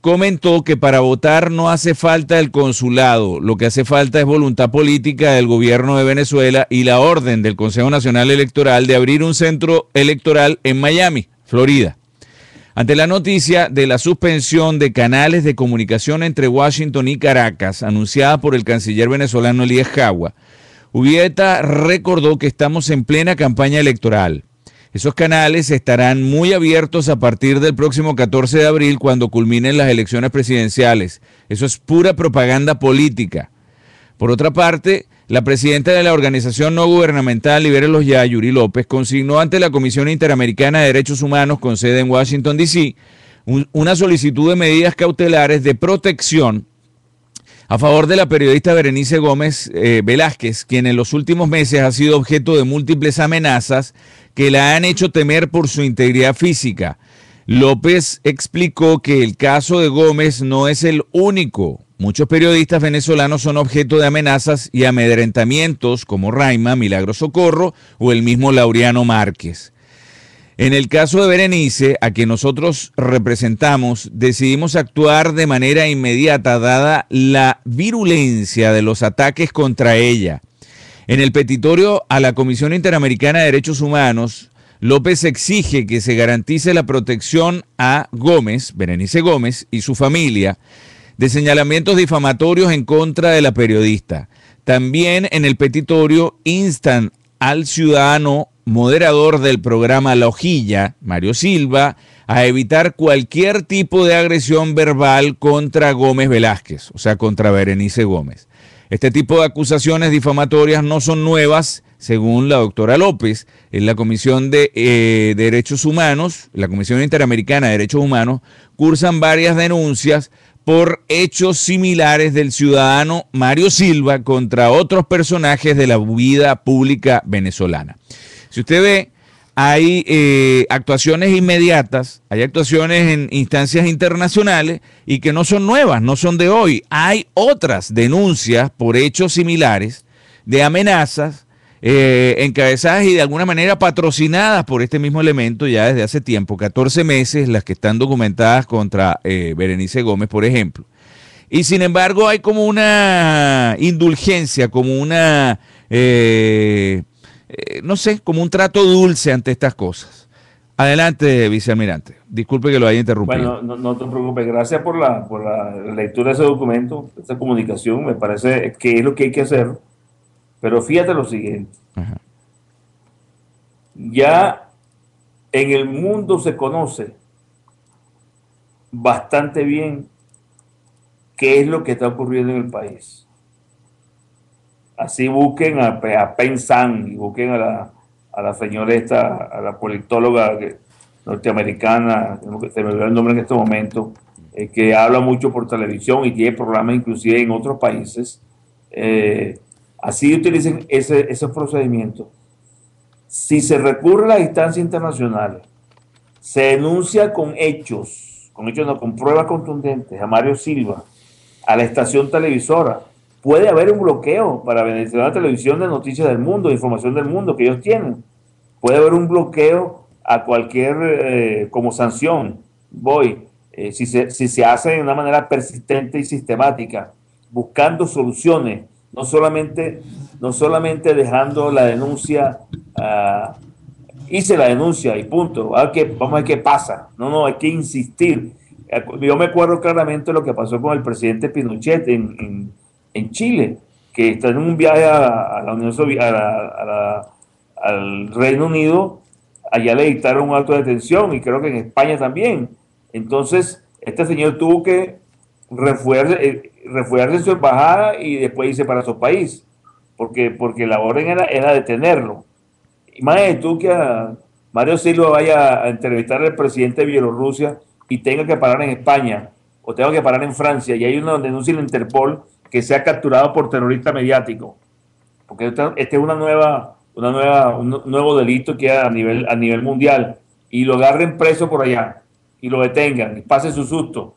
[SPEAKER 7] comentó que para votar no hace falta el consulado, lo que hace falta es voluntad política del gobierno de Venezuela y la orden del Consejo Nacional Electoral de abrir un centro electoral en Miami, Florida. Ante la noticia de la suspensión de canales de comunicación entre Washington y Caracas, anunciada por el canciller venezolano Elías Jagua, Ubieta recordó que estamos en plena campaña electoral. Esos canales estarán muy abiertos a partir del próximo 14 de abril cuando culminen las elecciones presidenciales. Eso es pura propaganda política. Por otra parte, la presidenta de la organización no gubernamental Libérenlos Ya, Yuri López, consignó ante la Comisión Interamericana de Derechos Humanos con sede en Washington, D.C., una solicitud de medidas cautelares de protección a favor de la periodista Berenice Gómez Velázquez, quien en los últimos meses ha sido objeto de múltiples amenazas que la han hecho temer por su integridad física. López explicó que el caso de Gómez no es el único. Muchos periodistas venezolanos son objeto de amenazas y amedrentamientos como Raima, Milagro Socorro o el mismo Laureano Márquez. En el caso de Berenice, a quien nosotros representamos, decidimos actuar de manera inmediata dada la virulencia de los ataques contra ella. En el petitorio a la Comisión Interamericana de Derechos Humanos, López exige que se garantice la protección a Gómez, Berenice Gómez, y su familia de señalamientos difamatorios en contra de la periodista. También en el petitorio instan al ciudadano moderador del programa La Hojilla, Mario Silva, a evitar cualquier tipo de agresión verbal contra Gómez Velázquez, o sea, contra Berenice Gómez. Este tipo de acusaciones difamatorias no son nuevas, según la doctora López. En la Comisión de Derechos Humanos, la Comisión Interamericana de Derechos Humanos, cursan varias denuncias por hechos similares del ciudadano Mario Silva contra otros personajes de la vida pública venezolana. Si usted ve, hay actuaciones inmediatas, hay actuaciones en instancias internacionales y que no son nuevas, no son de hoy. Hay otras denuncias por hechos similares de amenazas encabezadas y de alguna manera patrocinadas por este mismo elemento ya desde hace tiempo, 14 meses, las que están documentadas contra Berenice Gómez, por ejemplo. Y sin embargo hay como una indulgencia, como una... no sé, como un trato dulce ante estas cosas. Adelante, vicealmirante. Disculpe que lo haya interrumpido.
[SPEAKER 8] Bueno, no te preocupes. Gracias por la lectura de ese documento, esa comunicación. Me parece que es lo que hay que hacer. Pero fíjate lo siguiente. Ajá. Ya en el mundo se conoce bastante bien qué es lo que está ocurriendo en el país. Así busquen a Pensan y busquen a la señora esta, a la politóloga norteamericana, se me olvidó el nombre en este momento, que habla mucho por televisión y tiene programas inclusive en otros países. Así utilicen esos procedimientos. Si se recurre a las instancias internacionales, se denuncia con hechos no, con pruebas contundentes a Mario Silva, a la estación televisora, puede haber un bloqueo para Venezolana Televisión de noticias del mundo, de información del mundo que ellos tienen. Puede haber un bloqueo a cualquier, como sanción. Si se hace de una manera persistente y sistemática, buscando soluciones, no solamente dejando la denuncia, hice la denuncia y punto. Vamos a ver qué pasa. No, hay que insistir. Yo me acuerdo claramente lo que pasó con el presidente Pinochet en Chile, que está en un viaje a la Unión Soviética, al Reino Unido. Allá le dictaron un acto de detención y creo que en España también. Entonces, este señor tuvo que refugiarse en su embajada y después irse para su país, porque la orden era detenerlo. Imagínate tú que Mario Silva vaya a entrevistar al presidente de Bielorrusia y tenga que parar en España o tenga que parar en Francia y hay una denuncia en Interpol que sea capturado por terrorista mediático, porque este es un nuevo delito que a nivel mundial, y lo agarren preso por allá y lo detengan y pase su susto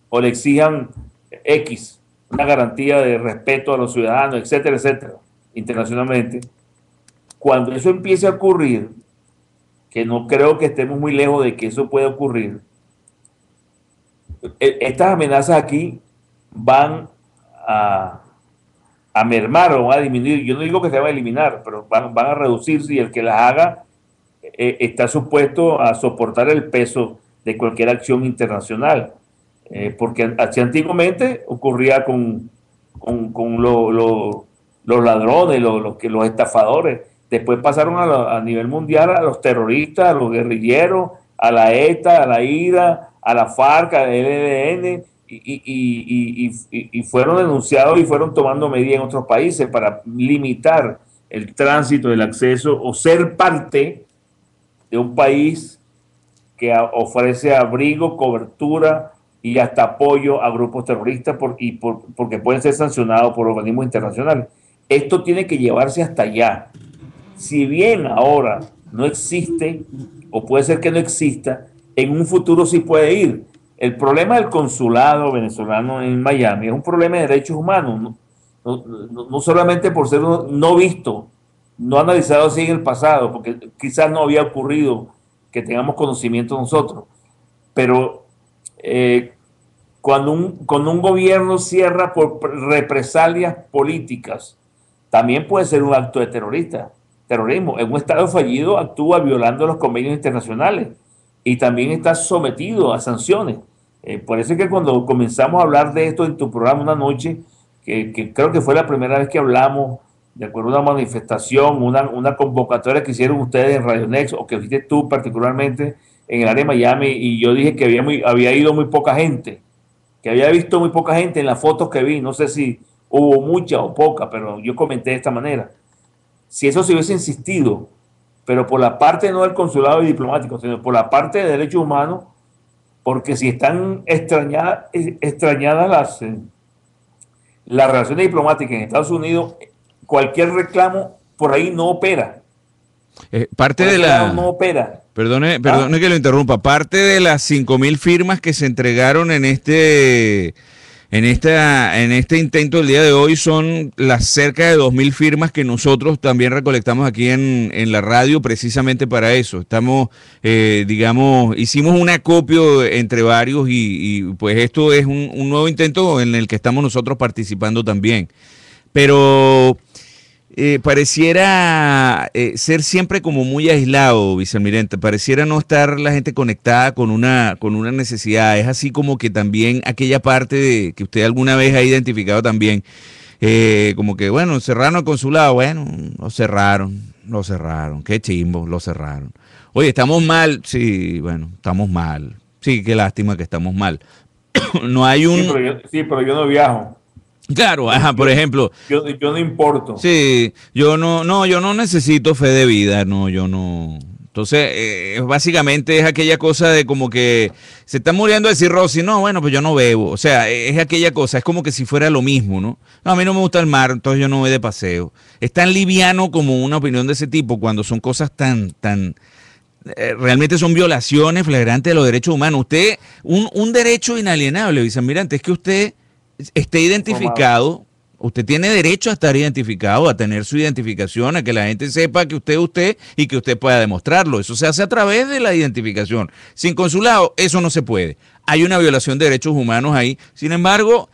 [SPEAKER 8] o le exijan una garantía de respeto a los ciudadanos, etcétera, etcétera, internacionalmente. Cuando eso empiece a ocurrir, que no creo que estemos muy lejos de que eso pueda ocurrir, estas amenazas aquí van a mermar o van a disminuir. Yo no digo que se van a eliminar, pero van a reducirse, y el que las haga está supuesto a soportar el peso de cualquier acción internacional. Porque así antiguamente ocurría con los ladrones, los estafadores. Después pasaron a nivel mundial a los terroristas, a los guerrilleros, a la ETA, a la IDA, a la FARC, al ELN, y fueron denunciados y fueron tomando medidas en otros países para limitar el tránsito, el acceso o ser parte de un país que ofrece abrigo, cobertura y hasta apoyo a grupos terroristas porque pueden ser sancionados por organismos internacionales. Esto tiene que llevarse hasta allá. Si bien ahora no existe, o puede ser que no exista, en un futuro sí puede ir. El problema del consulado venezolano en Miami es un problema de derechos humanos, no solamente por ser no visto, no analizado así en el pasado, porque quizás no había ocurrido que tengamos conocimiento nosotros. Pero cuando un gobierno cierra por represalias políticas, también puede ser un acto de terrorismo. En un Estado fallido actúa violando los convenios internacionales y también está sometido a sanciones. Por eso es que cuando comenzamos a hablar de esto en tu programa una noche, que creo que fue la primera vez que hablamos, de acuerdo a una manifestación, una convocatoria que hicieron ustedes en Radio Next, o que hiciste tú particularmente en el área de Miami, y yo dije que había ido muy poca gente, que había visto muy poca gente en las fotos que vi. No sé si hubo mucha o poca, pero yo comenté de esta manera. Si eso se hubiese insistido, pero por la parte no del consulado y diplomático, sino por la parte de derechos humanos, porque si están extrañadas las relaciones diplomáticas en Estados Unidos, cualquier reclamo por ahí no opera.
[SPEAKER 7] Parte de la...
[SPEAKER 8] No opera.
[SPEAKER 7] Perdone que lo interrumpa. Parte de las 5.000 firmas que se entregaron en este intento del día de hoy son las cerca de 2.000 firmas que nosotros también recolectamos aquí en la radio precisamente para eso. Estamos, hicimos un acopio entre varios y pues esto es un nuevo intento en el que estamos nosotros participando también. Pero pareciera ser siempre como muy aislado, vicealmirante. Pareciera no estar la gente conectada con una necesidad. Es así como que también aquella parte que usted alguna vez ha identificado también, como que, bueno, cerraron el consulado. Bueno, lo cerraron. Qué chimbo, lo cerraron. Oye, ¿estamos mal? Sí, bueno, estamos mal. Sí, qué lástima que estamos mal. No hay un...
[SPEAKER 8] pero yo no viajo.
[SPEAKER 7] Claro, ajá, por ejemplo.
[SPEAKER 8] Yo no importo.
[SPEAKER 7] Sí, yo no necesito fe de vida, no, yo no. Entonces, básicamente es aquella cosa de como que se está muriendo de cirrosis. No, bueno, pues yo no bebo. O sea, es aquella cosa, es como que si fuera lo mismo, ¿no? No, a mí no me gusta el mar, entonces yo no voy de paseo. Es tan liviano como una opinión de ese tipo cuando son cosas tan realmente son violaciones flagrantes de los derechos humanos. Usted, un derecho inalienable, vicealmirante, es que usted esté identificado, usted tiene derecho a estar identificado, a tener su identificación, a que la gente sepa que usted es usted y que usted pueda demostrarlo. Eso se hace a través de la identificación. Sin consulado, eso no se puede. Hay una violación de derechos humanos ahí. Sin embargo,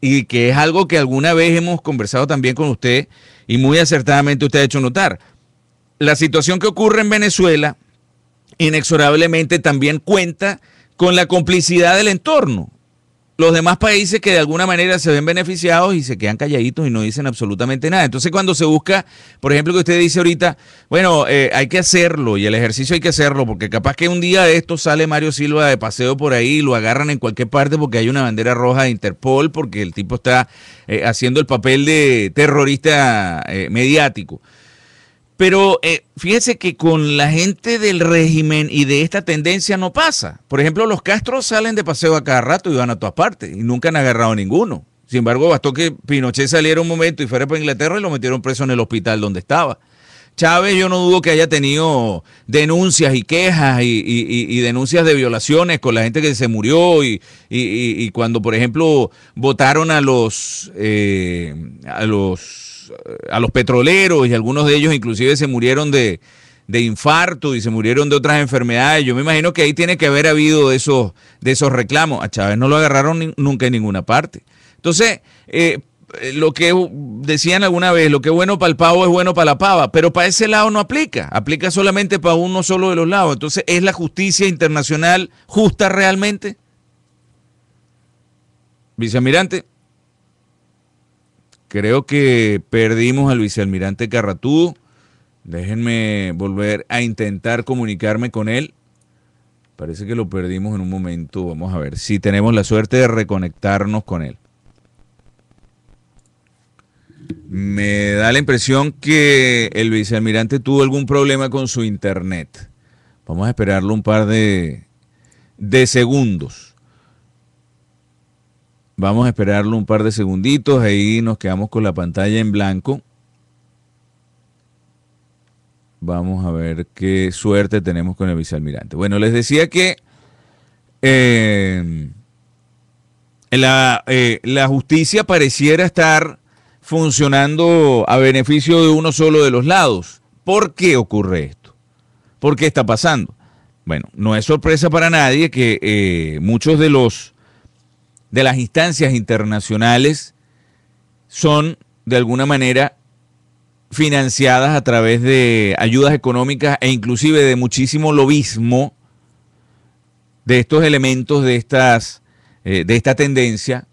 [SPEAKER 7] y que es algo que alguna vez hemos conversado también con usted y muy acertadamente usted ha hecho notar, la situación que ocurre en Venezuela inexorablemente también cuenta con la complicidad del entorno. Los demás países que de alguna manera se ven beneficiados y se quedan calladitos y no dicen absolutamente nada. Entonces cuando se busca, por ejemplo, que usted dice ahorita, bueno, hay que hacerlo y el ejercicio hay que hacerlo porque capaz que un día de esto sale Mario Silva de paseo por ahí y lo agarran en cualquier parte porque hay una bandera roja de Interpol porque el tipo está haciendo el papel de terrorista mediático. Pero fíjese que con la gente del régimen y de esta tendencia no pasa. Por ejemplo, los Castros salen de paseo a cada rato y van a todas partes y nunca han agarrado a ninguno. Sin embargo, bastó que Pinochet saliera un momento y fuera para Inglaterra y lo metieron preso en el hospital donde estaba. Chávez, yo no dudo que haya tenido denuncias y quejas y denuncias de violaciones con la gente que se murió y cuando, por ejemplo, votaron a los petroleros y algunos de ellos inclusive se murieron de infarto y se murieron de otras enfermedades. Yo me imagino que ahí tiene que haber habido de esos reclamos. A Chávez no lo agarraron nunca en ninguna parte. Entonces, lo que decían alguna vez, lo que es bueno para el pavo es bueno para la pava, pero para ese lado no aplica, aplica solamente para uno solo de los lados. Entonces, ¿es la justicia internacional justa realmente? Vicealmirante. Creo que perdimos al vicealmirante Carratú. Déjenme volver a intentar comunicarme con él. Parece que lo perdimos en un momento. Vamos a ver si tenemos la suerte de reconectarnos con él. Me da la impresión que el vicealmirante tuvo algún problema con su internet. Vamos a esperarlo un par de segundos. Vamos a esperarlo un par de segunditos, ahí nos quedamos con la pantalla en blanco. Vamos a ver qué suerte tenemos con el vicealmirante. Bueno, les decía que la justicia pareciera estar funcionando a beneficio de uno solo de los lados. ¿Por qué ocurre esto? ¿Por qué está pasando? Bueno, no es sorpresa para nadie que muchos de las instancias internacionales son de alguna manera financiadas a través de ayudas económicas e inclusive de muchísimo lobismo de estos elementos de esta tendencia.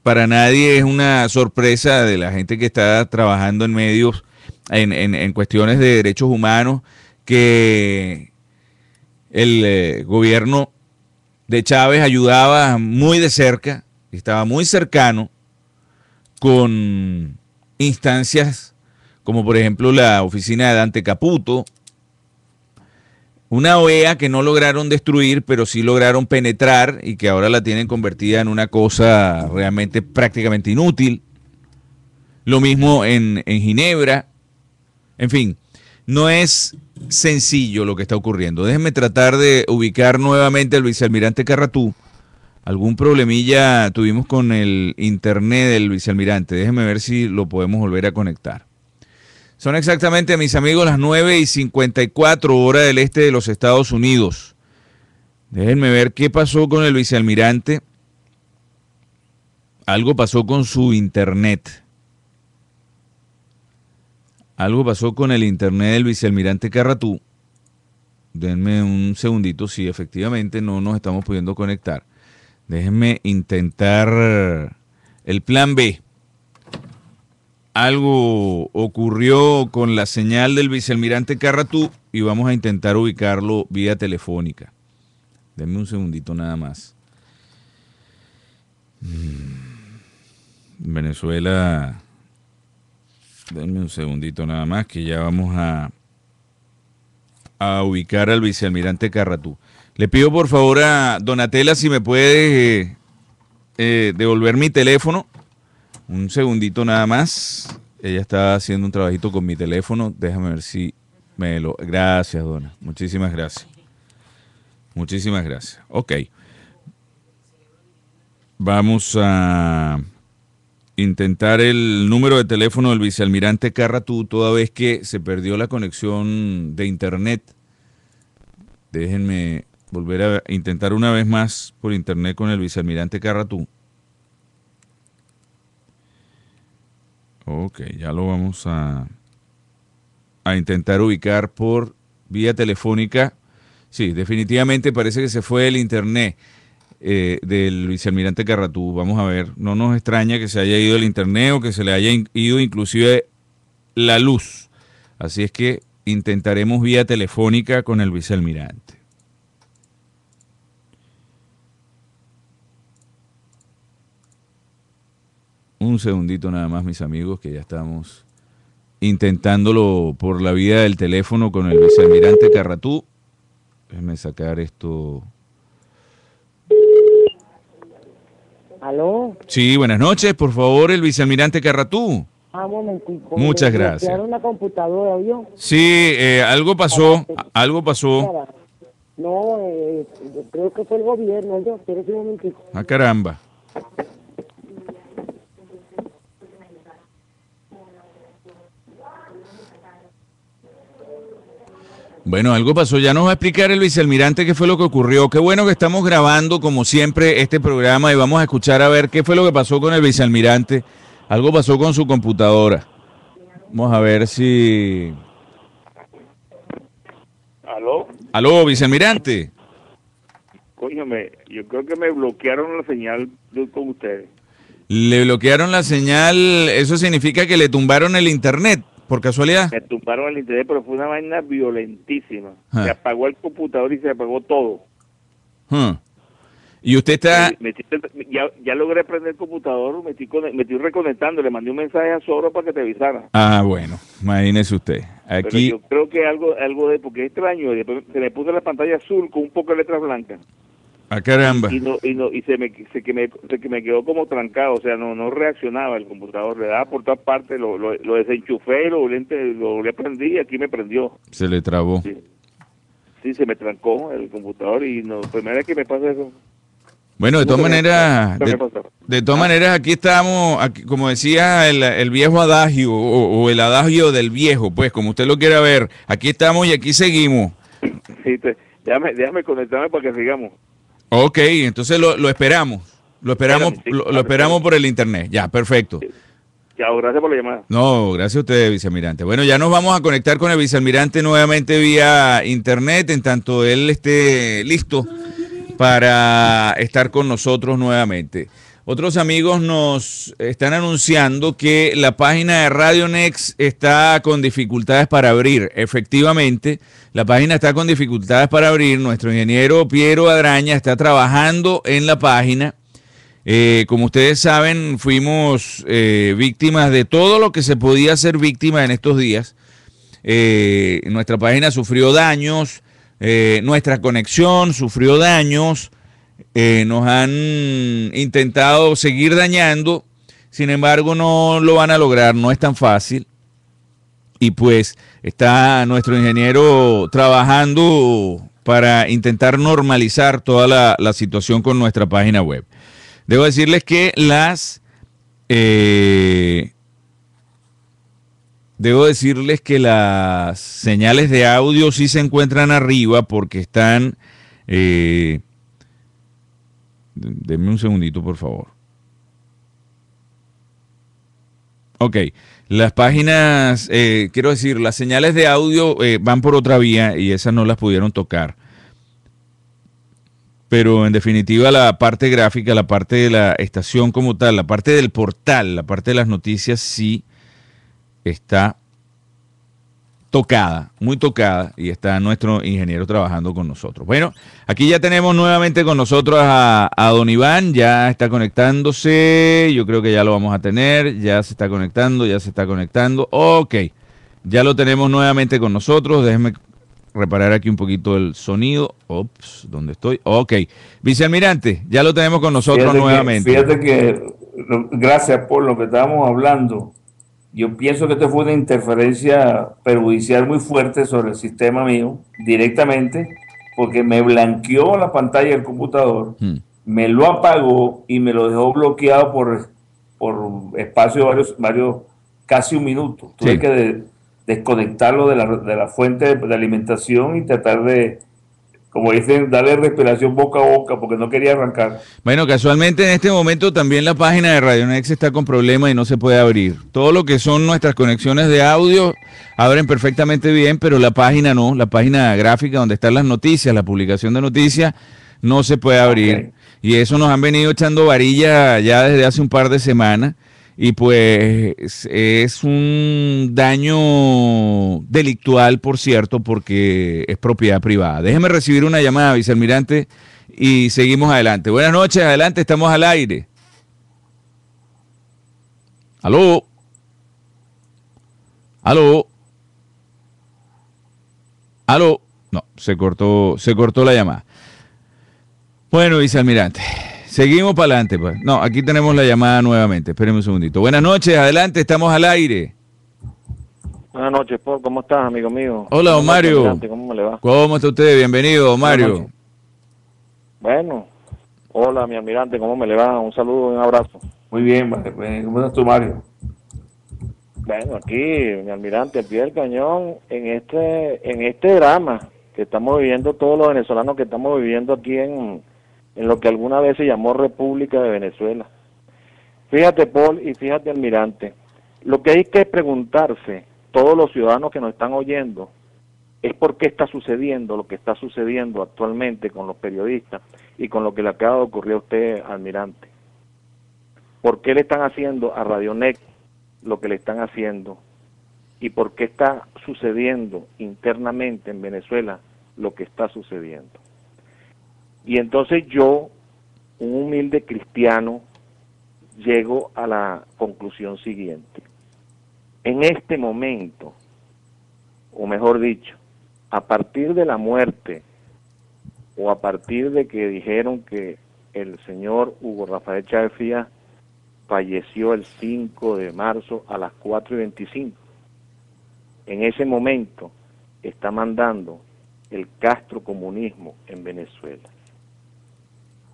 [SPEAKER 7] Para nadie es una sorpresa de la gente que está trabajando en medios, en cuestiones de derechos humanos, que el gobierno de Chávez ayudaba muy de cerca, estaba muy cercano con instancias como por ejemplo la oficina de Dante Caputo, una OEA que no lograron destruir, pero sí lograron penetrar y que ahora la tienen convertida en una cosa realmente prácticamente inútil. Lo mismo en Ginebra. En fin, no es sencillo lo que está ocurriendo. Déjenme tratar de ubicar nuevamente al vicealmirante Carratú. Algún problemilla tuvimos con el internet del vicealmirante. Déjenme ver si lo podemos volver a conectar. Son exactamente, mis amigos, las 9:54 hora del este de los Estados Unidos. Déjenme ver qué pasó con el vicealmirante. Algo pasó con su internet. Algo pasó con el internet del vicealmirante Carratú. Denme un segundito, si efectivamente no nos estamos pudiendo conectar. Déjenme intentar el plan B. Algo ocurrió con la señal del vicealmirante Carratú y vamos a intentar ubicarlo vía telefónica. Denme un segundito nada más. Venezuela, denme un segundito nada más que ya vamos a ubicar al vicealmirante Carratú. Le pido por favor a Donatella si me puede devolver mi teléfono. Un segundito nada más. Ella está haciendo un trabajito con mi teléfono. Déjame ver si me lo... Gracias, Dona. Muchísimas gracias. Muchísimas gracias. Ok. Vamos a intentar el número de teléfono del vicealmirante Carratú, toda vez que se perdió la conexión de internet. Déjenme volver a intentar una vez más por internet con el vicealmirante Carratú. Ok, ya lo vamos a intentar ubicar por vía telefónica. Sí, definitivamente parece que se fue el internet del vicealmirante Carratú. Vamos a ver, no nos extraña que se haya ido el internet o que se le haya ido inclusive la luz. Así es que intentaremos vía telefónica con el vicealmirante. Un segundito nada más, mis amigos, que ya estamos intentándolo por la vía del teléfono con el vicealmirante Carratú. Déjenme sacar esto.
[SPEAKER 9] ¿Aló?
[SPEAKER 7] Sí, buenas noches. Por favor, el vicealmirante Carratú.
[SPEAKER 9] Un momentico.
[SPEAKER 7] Muchas gracias.
[SPEAKER 9] Una computadora, ¿vio?
[SPEAKER 7] Sí, algo pasó. Algo pasó.
[SPEAKER 9] No, creo que fue el gobierno. Yo, espérese un momentico.
[SPEAKER 7] Ah, caramba. Bueno, algo pasó. Ya nos va a explicar el vicealmirante qué fue lo que ocurrió. Qué bueno que estamos grabando, como siempre, este programa y vamos a escuchar a ver qué fue lo que pasó con el vicealmirante. Algo pasó con su computadora. Vamos a ver si...
[SPEAKER 8] ¿Aló?
[SPEAKER 7] Aló, vicealmirante.
[SPEAKER 8] Coño, yo creo que me bloquearon la señal con ustedes.
[SPEAKER 7] ¿Le bloquearon la señal? ¿Eso significa que le tumbaron el internet? ¿Por casualidad?
[SPEAKER 8] Me tumbaron el internet, pero fue una vaina violentísima. Se apagó el computador y se apagó todo.
[SPEAKER 7] ¿Y usted está...?
[SPEAKER 8] Ya logré prender el computador, me estoy reconectando, le mandé un mensaje a Soro para que te avisara.
[SPEAKER 7] Ah, bueno, imagínese usted. Aquí...
[SPEAKER 8] Pero yo creo que algo de... Porque es extraño, después se me puso la pantalla azul con un poco de letras blancas.
[SPEAKER 7] Ah, caramba.
[SPEAKER 8] Y se me quedó como trancado, o sea, no reaccionaba el computador, le daba por todas partes, lo desenchufé, lo prendí y aquí me prendió.
[SPEAKER 7] Se le trabó.
[SPEAKER 8] Sí, se me trancó el computador y primera vez que me pasa eso.
[SPEAKER 7] Bueno, de todas maneras, aquí estamos, como decía el viejo adagio, o el adagio del viejo, pues, como usted lo quiera ver, aquí estamos y aquí seguimos.
[SPEAKER 10] Sí, déjame conectarme para que sigamos.
[SPEAKER 7] Ok, entonces lo esperamos. Lo esperamos,
[SPEAKER 10] Sí,
[SPEAKER 7] lo esperamos por el internet. Ya, perfecto.
[SPEAKER 10] Chao, gracias por la llamada.
[SPEAKER 7] No, gracias a usted, vicealmirante. Bueno, ya nos vamos a conectar con el vicealmirante nuevamente vía internet, en tanto él esté listo para estar con nosotros nuevamente. Otros amigos nos están anunciando que la página de Radio Next está con dificultades para abrir. Efectivamente, la página está con dificultades para abrir. Nuestro ingeniero Piero Adraña está trabajando en la página. Como ustedes saben, fuimos víctimas de todo lo que se podía ser víctima en estos días. Nuestra página sufrió daños, nuestra conexión sufrió daños, nos han intentado seguir dañando, sin embargo no lo van a lograr, no es tan fácil. Y pues está nuestro ingeniero trabajando para intentar normalizar toda la situación con nuestra página web. Debo decirles que las señales de audio sí se encuentran arriba porque están... denme un segundito, por favor. Ok, las páginas, quiero decir, las señales de audio van por otra vía y esas no las pudieron tocar. Pero en definitiva la parte gráfica, la parte de la estación como tal, la parte del portal, la parte de las noticias sí está tocada, muy tocada, y está nuestro ingeniero trabajando con nosotros. Bueno, aquí ya tenemos nuevamente con nosotros a don Iván, ya está conectándose, yo creo que ya lo vamos a tener, ya se está conectando, ok, ya lo tenemos nuevamente con nosotros, déjenme reparar aquí un poquito el sonido. Ops, ¿dónde estoy? Ok. Vicealmirante, ya lo tenemos con nosotros nuevamente.
[SPEAKER 8] Fíjate que, gracias por lo que estábamos hablando. Yo pienso que esto fue una interferencia perjudicial muy fuerte sobre el sistema mío, directamente, porque me blanqueó la pantalla del computador, me lo apagó y me lo dejó bloqueado por espacio varios, casi un minuto. Tuve que desconectarlo de la fuente de alimentación y tratar de, como dicen, darle respiración boca a boca porque no quería arrancar.
[SPEAKER 7] Bueno, casualmente en este momento también la página de Radio Next está con problemas y no se puede abrir. Todo lo que son nuestras conexiones de audio abren perfectamente bien, pero la página no, la página gráfica donde están las noticias, la publicación de noticias, no se puede abrir. Okay. Y eso nos han venido echando varilla ya desde hace un par de semanas. Y pues es un daño delictual, por cierto, porque es propiedad privada. Déjeme recibir una llamada, vicealmirante, y seguimos adelante. Buenas noches, adelante, estamos al aire. ¿Aló? ¿Aló? ¿Aló? No, se cortó la llamada. Bueno, vicealmirante. Seguimos para adelante, pues. No, aquí tenemos la llamada nuevamente. Espérenme un segundito. Buenas noches, adelante, estamos al aire.
[SPEAKER 10] Buenas noches, Paul. ¿Cómo estás, amigo mío?
[SPEAKER 7] Hola, don Mario.
[SPEAKER 10] ¿Cómo me le va?
[SPEAKER 7] ¿Cómo está usted? Bienvenido, don Mario.
[SPEAKER 10] Bueno, hola, mi almirante, ¿cómo me le va? Un saludo, un abrazo.
[SPEAKER 8] Muy bien, ¿cómo estás tú, Mario?
[SPEAKER 10] Bueno, aquí, mi almirante, al pie del cañón, en este drama que estamos viviendo todos los venezolanos que estamos viviendo aquí en lo que alguna vez se llamó República de Venezuela. Fíjate, Paul, y fíjate, almirante, lo que hay que preguntarse, todos los ciudadanos que nos están oyendo, es por qué está sucediendo lo que está sucediendo actualmente con los periodistas y con lo que le acaba de ocurrir a usted, almirante. ¿Por qué le están haciendo a Radio Next lo que le están haciendo? ¿Y por qué está sucediendo internamente en Venezuela lo que está sucediendo? Y entonces yo, un humilde cristiano, llego a la conclusión siguiente. En este momento, o mejor dicho, a partir de la muerte, o a partir de que dijeron que el señor Hugo Rafael Chávez Frías falleció el 5 de marzo a las 4:25, en ese momento está mandando el castrocomunismo en Venezuela.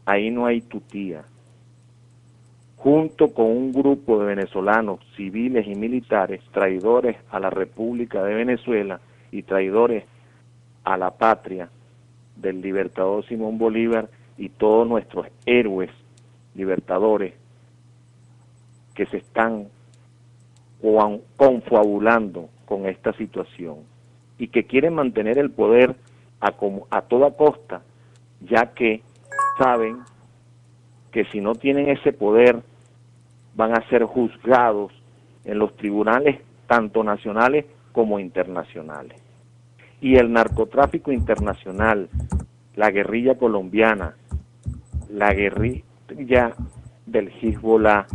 [SPEAKER 10] Ahí no hay tutía. Junto con un grupo de venezolanos civiles y militares, traidores a la República de Venezuela y traidores a la patria del libertador Simón Bolívar y todos nuestros héroes libertadores que se están confabulando con esta situación y que quieren mantener el poder a toda costa, ya que saben que si no tienen ese poder van a ser juzgados en los tribunales tanto nacionales como internacionales. Y el narcotráfico internacional, la guerrilla colombiana, la guerrilla del Hezbollah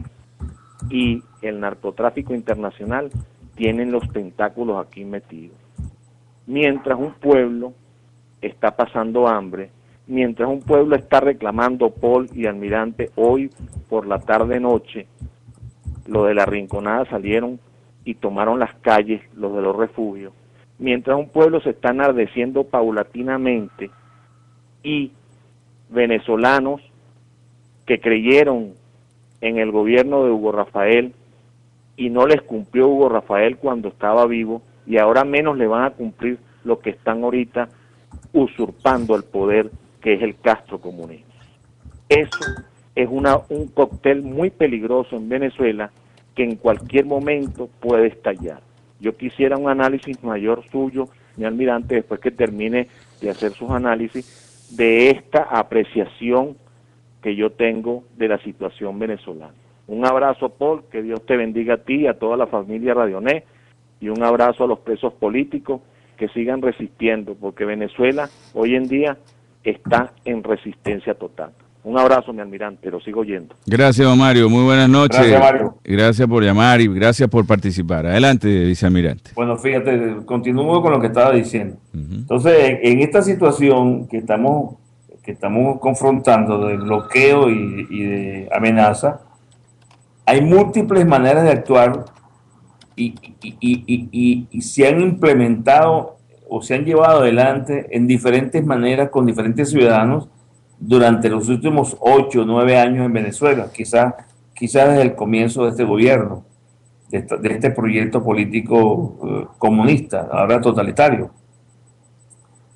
[SPEAKER 10] y el narcotráfico internacional tienen los tentáculos aquí metidos. Mientras un pueblo está pasando hambre, mientras un pueblo está reclamando, Paul y Almirante, hoy por la tarde-noche, los de la Rinconada salieron y tomaron las calles, los de los refugios, mientras un pueblo se está enardeciendo paulatinamente y venezolanos que creyeron en el gobierno de Hugo Rafael y no les cumplió Hugo Rafael cuando estaba vivo y ahora menos le van a cumplir lo que están ahorita usurpando el poder, que es el castrocomunismo. Eso es un cóctel muy peligroso en Venezuela que en cualquier momento puede estallar. Yo quisiera un análisis mayor suyo, mi almirante, después que termine de hacer sus análisis, de esta apreciación que yo tengo de la situación venezolana. Un abrazo, Paul, que Dios te bendiga a ti y a toda la familia Radionet, y un abrazo a los presos políticos que sigan resistiendo, porque Venezuela hoy en día está en resistencia total. Un abrazo, mi almirante, lo sigo oyendo.
[SPEAKER 7] Gracias, don Mario, muy buenas noches.
[SPEAKER 8] Gracias, Mario.
[SPEAKER 7] Gracias por llamar y gracias por participar. Adelante, vicealmirante.
[SPEAKER 8] Bueno, fíjate, continúo con lo que estaba diciendo. Entonces, en esta situación que estamos confrontando de bloqueo y de amenaza, hay múltiples maneras de actuar y se han implementado o se han llevado adelante en diferentes maneras con diferentes ciudadanos durante los últimos 8 o 9 años en Venezuela, quizás desde el comienzo de este gobierno, de este proyecto político comunista, ahora totalitario.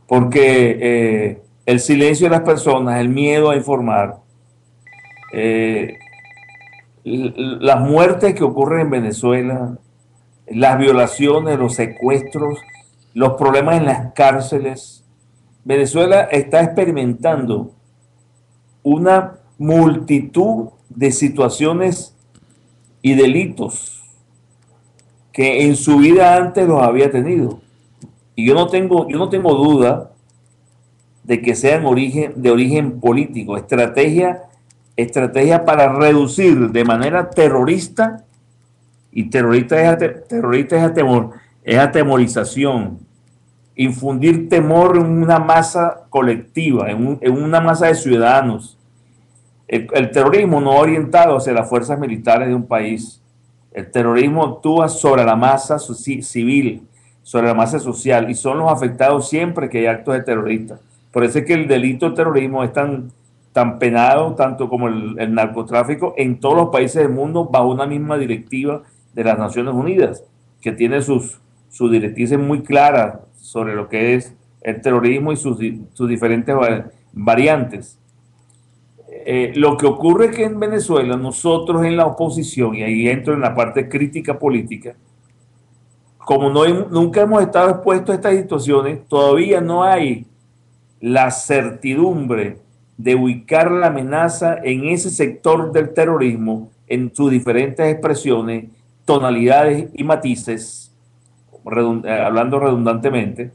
[SPEAKER 8] Porque el silencio de las personas, el miedo a informar, las muertes que ocurren en Venezuela, las violaciones, los secuestros, los problemas en las cárceles. Venezuela está experimentando una multitud de situaciones y delitos que en su vida antes los había tenido. Y yo no tengo duda de que sean de origen político, estrategia para reducir de manera terrorista, y terrorista es atemorización, infundir temor en una masa colectiva, en una masa de ciudadanos. El terrorismo no orientado hacia las fuerzas militares de un país. El terrorismo actúa sobre la masa civil, sobre la masa social, y son los afectados siempre que hay actos de terroristas. Por eso es que el delito de terrorismo es tan penado, tanto como el narcotráfico, en todos los países del mundo, bajo una misma directiva de las Naciones Unidas, que tiene sus directrices muy claras sobre lo que es el terrorismo y sus diferentes variantes. Lo que ocurre es que en Venezuela, nosotros en la oposición, y ahí entro en la parte crítica política, como nunca hemos estado expuestos a estas situaciones, todavía no hay la certidumbre de ubicar la amenaza en ese sector del terrorismo en sus diferentes expresiones, tonalidades y matices, hablando redundantemente,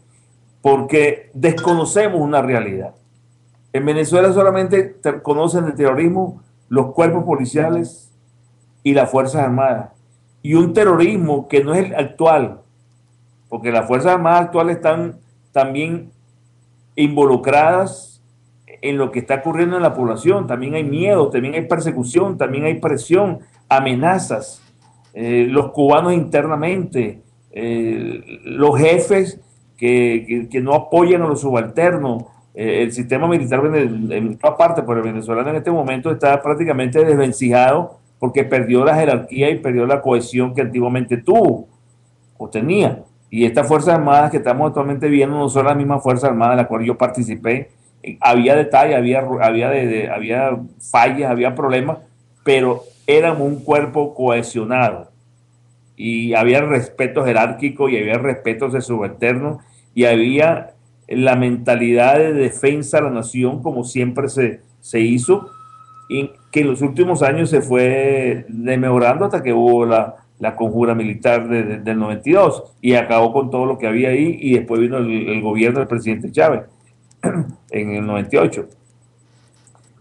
[SPEAKER 8] porque desconocemos una realidad. En Venezuela solamente conocen el terrorismo los cuerpos policiales y las Fuerzas Armadas, y un terrorismo que no es el actual, porque las Fuerzas Armadas actuales están también involucradas en lo que está ocurriendo en la población. También hay miedo, también hay persecución, también hay presión, amenazas. Los cubanos internamente, los jefes que no apoyan a los subalternos, el sistema militar en toda parte, pero el venezolano en este momento está prácticamente desvencijado porque perdió la jerarquía y perdió la cohesión que antiguamente tuvo o tenía. Y estas Fuerzas Armadas que estamos actualmente viendo no son las mismas Fuerzas Armadas en las cuales yo participé. Había detalles, había fallas, había problemas, pero éramos un cuerpo cohesionado. Y había respeto jerárquico y había respeto de subalternos y había la mentalidad de defensa de la nación como siempre se hizo, y que en los últimos años se fue desmejorando hasta que hubo la conjura militar del 92 y acabó con todo lo que había ahí, y después vino el gobierno del presidente Chávez en el 98.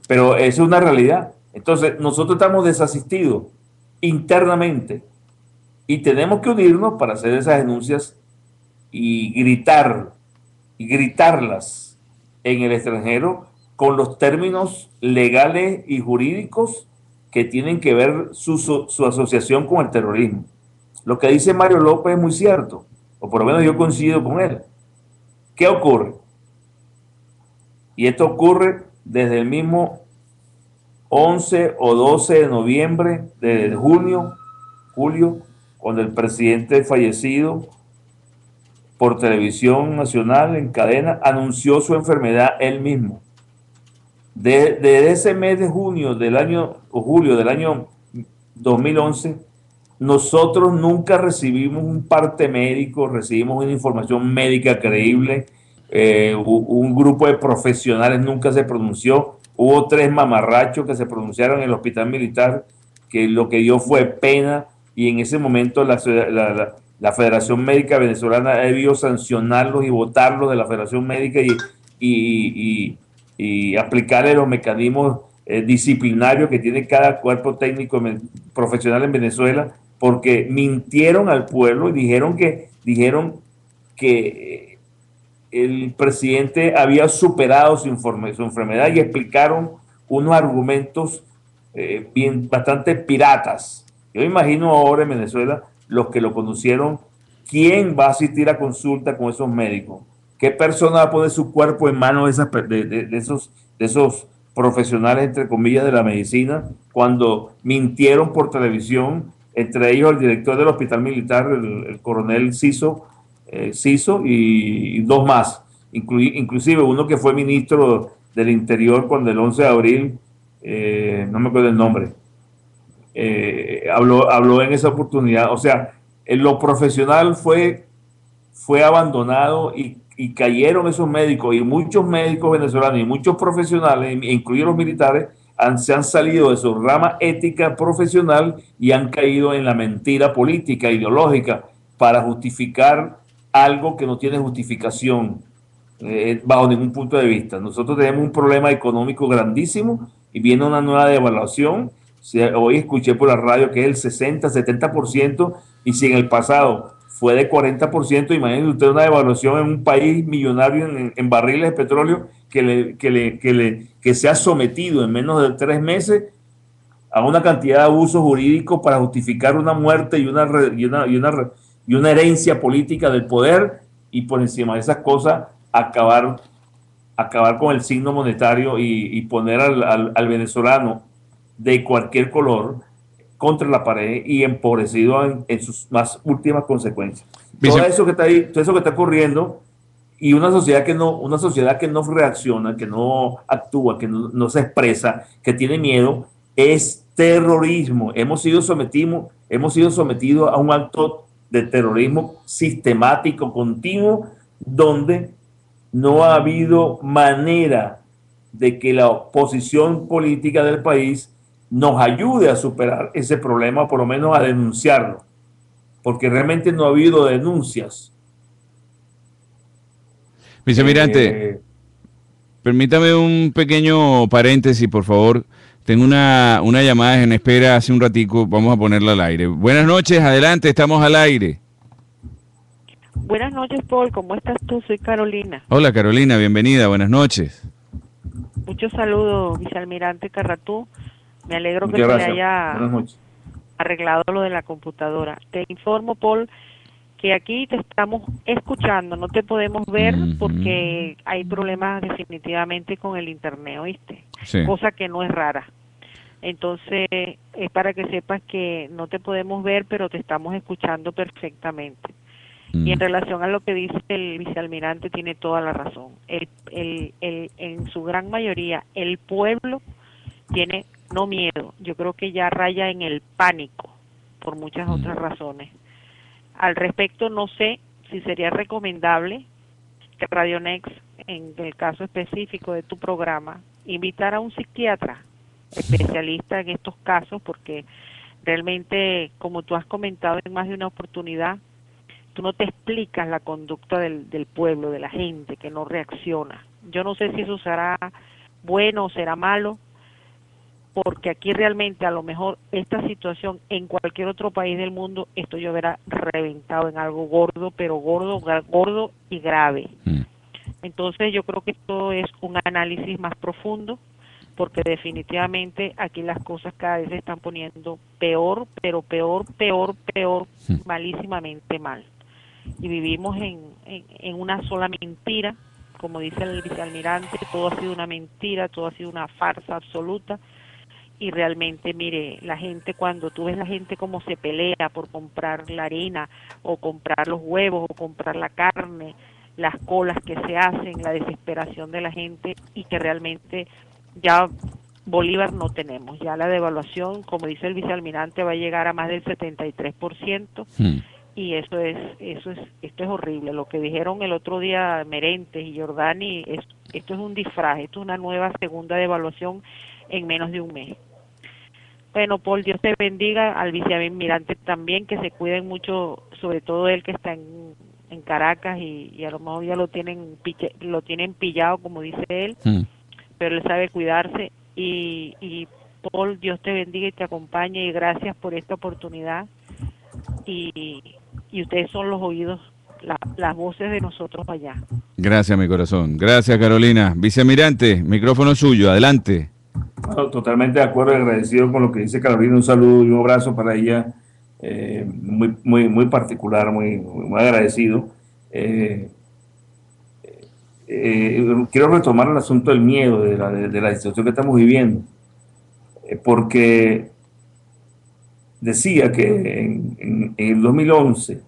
[SPEAKER 8] Pero eso es una realidad. Entonces nosotros estamos desasistidos internamente y tenemos que unirnos para hacer esas denuncias y gritarlas en el extranjero con los términos legales y jurídicos que tienen que ver su asociación con el terrorismo. Lo que dice Mario López es muy cierto, o por lo menos yo coincido con él. ¿Qué ocurre? Y esto ocurre desde el mismo 11 o 12 de noviembre de julio, cuando el presidente fallecido por televisión nacional en cadena anunció su enfermedad él mismo. Desde ese mes de julio del año 2011, nosotros nunca recibimos un parte médico, recibimos una información médica creíble, un grupo de profesionales nunca se pronunció, hubo 3 mamarrachos que se pronunciaron en el hospital militar, que lo que dio fue pena, y en ese momento la Federación Médica Venezolana debió sancionarlos y votarlos de la Federación Médica y aplicarle los mecanismos disciplinarios que tiene cada cuerpo técnico profesional en Venezuela, porque mintieron al pueblo y dijeron que el presidente había superado su enfermedad, y explicaron unos argumentos bastante piratas. Yo imagino ahora en Venezuela, los que lo conocieron, ¿quién va a asistir a consulta con esos médicos? ¿Qué persona va a poner su cuerpo en manos de esos profesionales, entre comillas, de la medicina, cuando mintieron por televisión, entre ellos el director del hospital militar, el coronel Ciso, y 2 más, inclusive uno que fue ministro del Interior cuando el 11 de abril, no me acuerdo el nombre, habló en esa oportunidad. O sea, lo profesional fue abandonado, y cayeron esos médicos, y muchos médicos venezolanos y muchos profesionales, incluidos los militares, se han salido de su rama ética profesional y han caído en la mentira política, ideológica, para justificar algo que no tiene justificación bajo ningún punto de vista. Nosotros tenemos un problema económico grandísimo y viene una nueva devaluación. Hoy escuché por la radio que es el 60-70%, y si en el pasado fue de 40%, imagínense usted una devaluación en un país millonario en barriles de petróleo que se ha sometido en menos de 3 meses a una cantidad de abusos jurídicos para justificar una muerte y una herencia política del poder, y por encima de esas cosas acabar con el signo monetario y poner al venezolano de cualquier color contra la pared y empobrecido en sus más últimas consecuencias. Todo eso que está ocurriendo, y una sociedad que no reacciona, que no actúa, que no se expresa, que tiene miedo, es terrorismo. Hemos sido sometidos a un acto de terrorismo sistemático, continuo, donde no ha habido manera de que la oposición política del país nos ayude a superar ese problema, por lo menos a denunciarlo, porque realmente no ha habido denuncias.
[SPEAKER 7] Vicealmirante, permítame un pequeño paréntesis, por favor. Tengo una llamada en espera hace un ratico, vamos a ponerla al aire. Buenas noches, adelante, estamos al aire.
[SPEAKER 11] Buenas noches, Paul, ¿cómo estás tú? Soy Carolina.
[SPEAKER 7] Hola, Carolina, bienvenida, buenas noches.
[SPEAKER 11] Muchos saludos, vicealmirante Carratú. Me alegro que
[SPEAKER 8] se
[SPEAKER 11] haya arreglado lo de la computadora. Te informo, Paul, que aquí te estamos escuchando, no te podemos ver porque hay problemas definitivamente con el internet, ¿oíste? Sí. Cosa que no es rara. Entonces, es para que sepas que no te podemos ver, pero te estamos escuchando perfectamente. Y en relación a lo que dice el vicealmirante, tiene toda la razón. En su gran mayoría, el pueblo tiene no miedo, yo creo que ya raya en el pánico, por muchas otras razones. Al respecto, no sé si sería recomendable que Radio Next, en el caso específico de tu programa, invitara a un psiquiatra especialista en estos casos, porque realmente, como tú has comentado en más de una oportunidad, tú no te explicas la conducta del pueblo, de la gente que no reacciona. Yo no sé si eso será bueno o será malo, porque aquí realmente a lo mejor esta situación en cualquier otro país del mundo, esto yo hubiera reventado en algo gordo, pero gordo y grave. Entonces yo creo que esto es un análisis más profundo, porque definitivamente aquí las cosas cada vez se están poniendo peor, pero peor, malísimamente mal. Y vivimos en una sola mentira, como dice el vicealmirante, todo ha sido una mentira, todo ha sido una farsa absoluta. Y realmente, mire, la gente, cuando tú ves la gente como se pelea por comprar la harina, o comprar los huevos, o comprar la carne, las colas que se hacen, la desesperación de la gente, y que realmente ya bolívar no tenemos, ya la devaluación, como dice el vicealmirante, va a llegar a más del 73%, y esto es horrible. Lo que dijeron el otro día Merentes y Giordani, esto es un disfraz, esto es una nueva segunda devaluación en menos de un mes. Bueno, Paul, Dios te bendiga, al vicealmirante también, que se cuiden mucho, sobre todo él que está en Caracas, y a lo mejor ya lo tienen pillado, como dice él, pero él sabe cuidarse. Y Paul, Dios te bendiga y te acompañe, y gracias por esta oportunidad, y ustedes son los oídos, las voces de nosotros allá.
[SPEAKER 7] Gracias, mi corazón. Gracias, Carolina. Vicealmirante, micrófono suyo, adelante.
[SPEAKER 8] Bueno, totalmente de acuerdo y agradecido con lo que dice Carolina. Un saludo y un abrazo para ella, muy particular, muy agradecido. Quiero retomar el asunto del miedo, de la situación que estamos viviendo, porque decía que en el 2011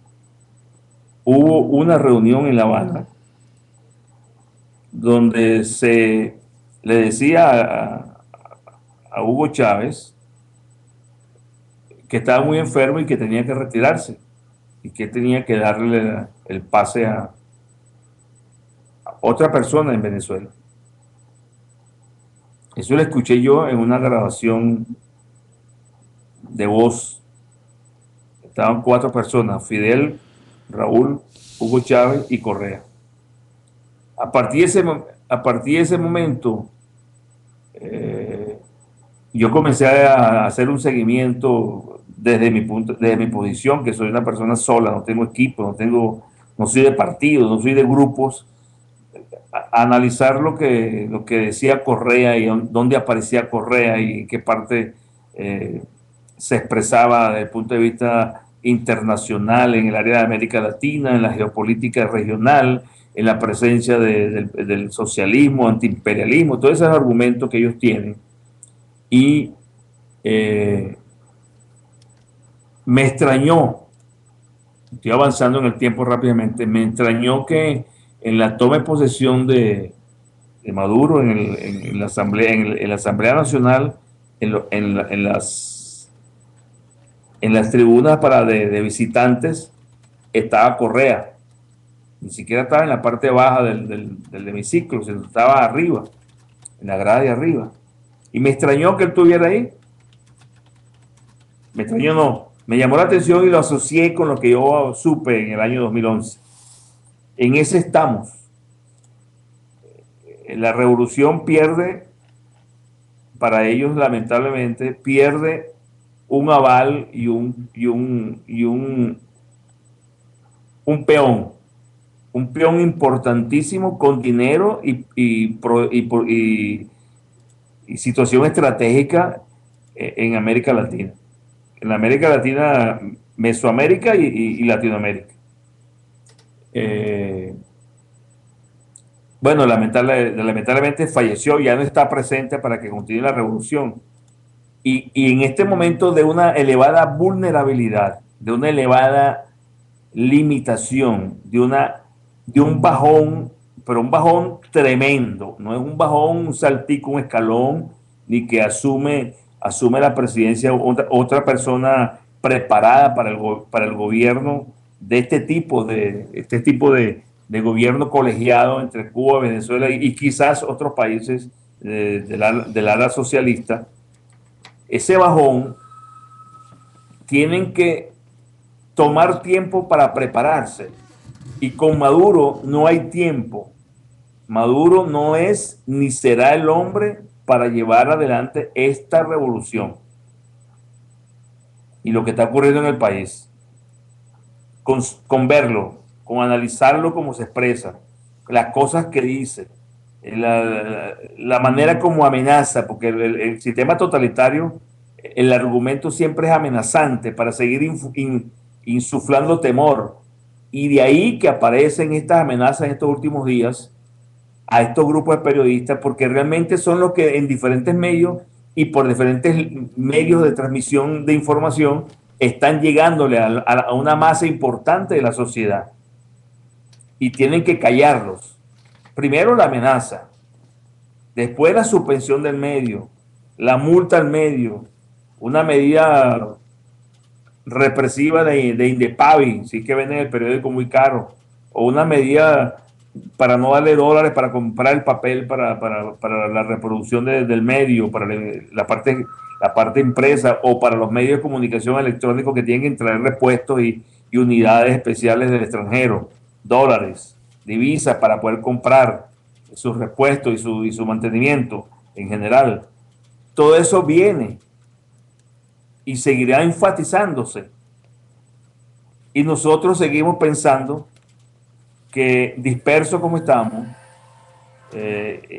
[SPEAKER 8] hubo una reunión en La Habana donde se le decía a Hugo Chávez que estaba muy enfermo y que tenía que retirarse, y que tenía que darle el pase a otra persona en Venezuela. Eso lo escuché yo en una grabación de voz. Estaban 4 personas: Fidel, Raúl, Hugo Chávez y Correa. A partir de ese momento, yo comencé a hacer un seguimiento desde mi posición, que soy una persona sola, no tengo equipo, no soy de partidos, no soy de grupos, a analizar lo que decía Correa y dónde aparecía Correa y en qué parte se expresaba desde el punto de vista internacional, en el área de América Latina, en la geopolítica regional, en la presencia del socialismo, antiimperialismo, todos esos argumentos que ellos tienen. Y me extrañó, estoy avanzando en el tiempo rápidamente, me extrañó que en la toma de posesión de Maduro en la Asamblea Nacional, en las tribunas de visitantes, estaba Correa. Ni siquiera estaba en la parte baja del hemiciclo, sino estaba arriba, en la grada de arriba. Y me extrañó que él estuviera ahí. Me extrañó, no. Me llamó la atención y lo asocié con lo que yo supe en el año 2011. En ese estamos. La revolución pierde, para ellos lamentablemente, pierde un aval y un peón. Un peón importantísimo con dinero y situación estratégica en América Latina. En la América Latina, Mesoamérica y Latinoamérica. Bueno, lamentablemente falleció, ya no está presente para que continúe la revolución. Y en este momento de una elevada vulnerabilidad, de una elevada limitación, de un bajón, pero un bajón tremendo. No es un bajón, un saltico, un escalón, ni que asume la presidencia otra persona preparada para el gobierno de este tipo de gobierno colegiado entre Cuba, Venezuela y quizás otros países del ala socialista. Ese bajón tienen que tomar tiempo para prepararse, y con Maduro no hay tiempo. Maduro no es ni será el hombre para llevar adelante esta revolución y lo que está ocurriendo en el país, con verlo, con analizarlo como se expresa, las cosas que dice, la manera como amenaza, porque el sistema totalitario, el argumento siempre es amenazante para seguir insuflando temor, y de ahí que aparecen estas amenazas en estos últimos días a estos grupos de periodistas, porque realmente son los que en diferentes medios y por diferentes medios de transmisión de información están llegándole a una masa importante de la sociedad, y tienen que callarlos. Primero la amenaza, después la suspensión del medio, la multa al medio, una medida represiva de Indepavi, si es que venden el periódico muy caro, o una medida para no darle dólares para comprar el papel para la reproducción del medio, para la parte impresa, o para los medios de comunicación electrónicos que tienen que traer repuestos y unidades especiales del extranjero, dólares, divisas para poder comprar sus repuestos y su mantenimiento en general. Todo eso viene y seguirá enfatizándose, y nosotros seguimos pensando que, dispersos como estamos,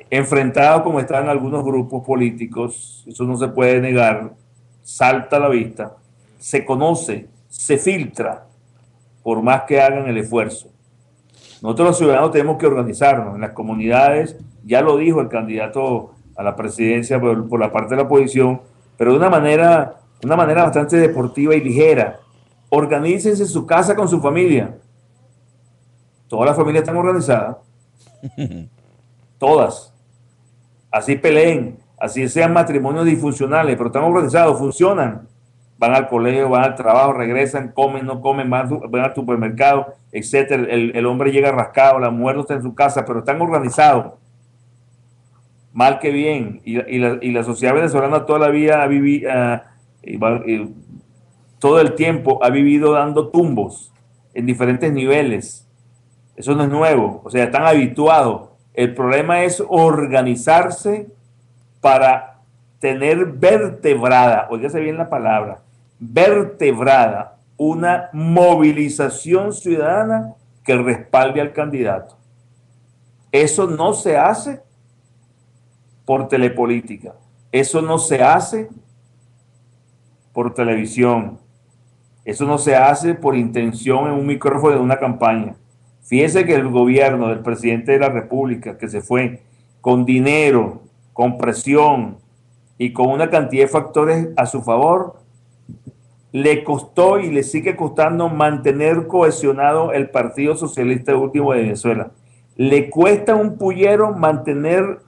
[SPEAKER 8] enfrentados como están algunos grupos políticos, eso no se puede negar, salta a la vista, se conoce, se filtra, por más que hagan el esfuerzo. Nosotros los ciudadanos tenemos que organizarnos en las comunidades, ya lo dijo el candidato a la presidencia por la parte de la oposición, pero de una manera bastante deportiva y ligera. Organícense en su casa con su familia. Todas las familias están organizadas. Todas. Así peleen, así sean matrimonios disfuncionales, pero están organizados, funcionan. Van al colegio, van al trabajo, regresan, comen, no comen, van al supermercado, etcétera. El hombre llega rascado, la mujer no está en su casa, pero están organizados. Mal que bien. Y la sociedad venezolana toda la vida ha vivido, todo el tiempo ha vivido dando tumbos en diferentes niveles. Eso no es nuevo, o sea, están habituados. El problema es organizarse para tener vertebrada, oígase bien la palabra, vertebrada, una movilización ciudadana que respalde al candidato. Eso no se hace por telepolítica, eso no se hace por televisión, eso no se hace por intención en un micrófono de una campaña. Fíjese que el gobierno del presidente de la República, que se fue con dinero, con presión y con una cantidad de factores a su favor, le costó y le sigue costando mantener cohesionado el Partido Socialista Último de Venezuela. Le cuesta un pullero mantener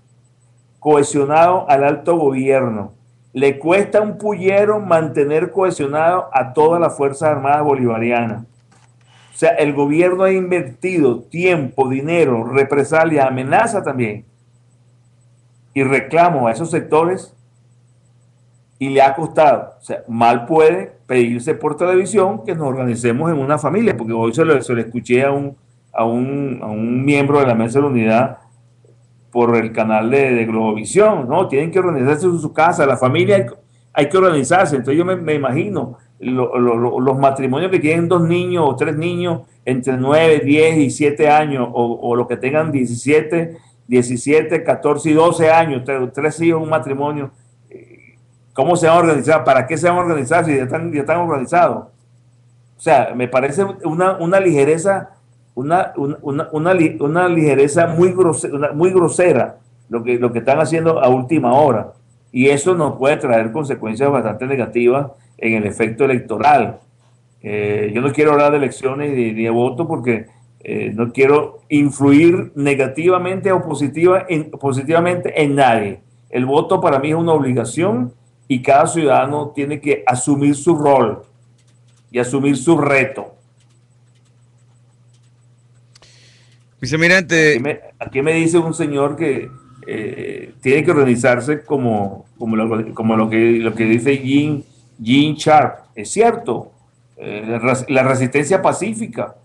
[SPEAKER 8] cohesionado al alto gobierno. Le cuesta un pullero mantener cohesionado a todas las Fuerzas Armadas Bolivarianas. O sea, el gobierno ha invertido tiempo, dinero, represalia, amenaza también y reclamo a esos sectores, y le ha costado. O sea, mal puede pedirse por televisión que nos organicemos en una familia, porque hoy se lo escuché a un miembro de la Mesa de la Unidad por el canal de Globovisión, ¿no? Tienen que organizarse en su casa, la familia hay que organizarse. Entonces yo me imagino los matrimonios que tienen 2 niños o 3 niños entre 9, 10 y 7 años, o los que tengan 17, 14 y 12 años, 3 hijos, un matrimonio. ¿Cómo se van a organizar? ¿Para qué se van a organizar si ya están organizados? O sea, me parece una ligereza, una ligereza muy grosera lo que están haciendo a última hora. Y eso nos puede traer consecuencias bastante negativas en el efecto electoral. Yo no quiero hablar de elecciones ni de voto porque no quiero influir negativamente o positivamente en nadie. El voto para mí es una obligación y cada ciudadano tiene que asumir su rol y asumir su reto.
[SPEAKER 7] Vicealmirante,
[SPEAKER 8] aquí me dice un señor que tiene que organizarse como lo que dice Jean Sharp. Es cierto, la resistencia pacífica.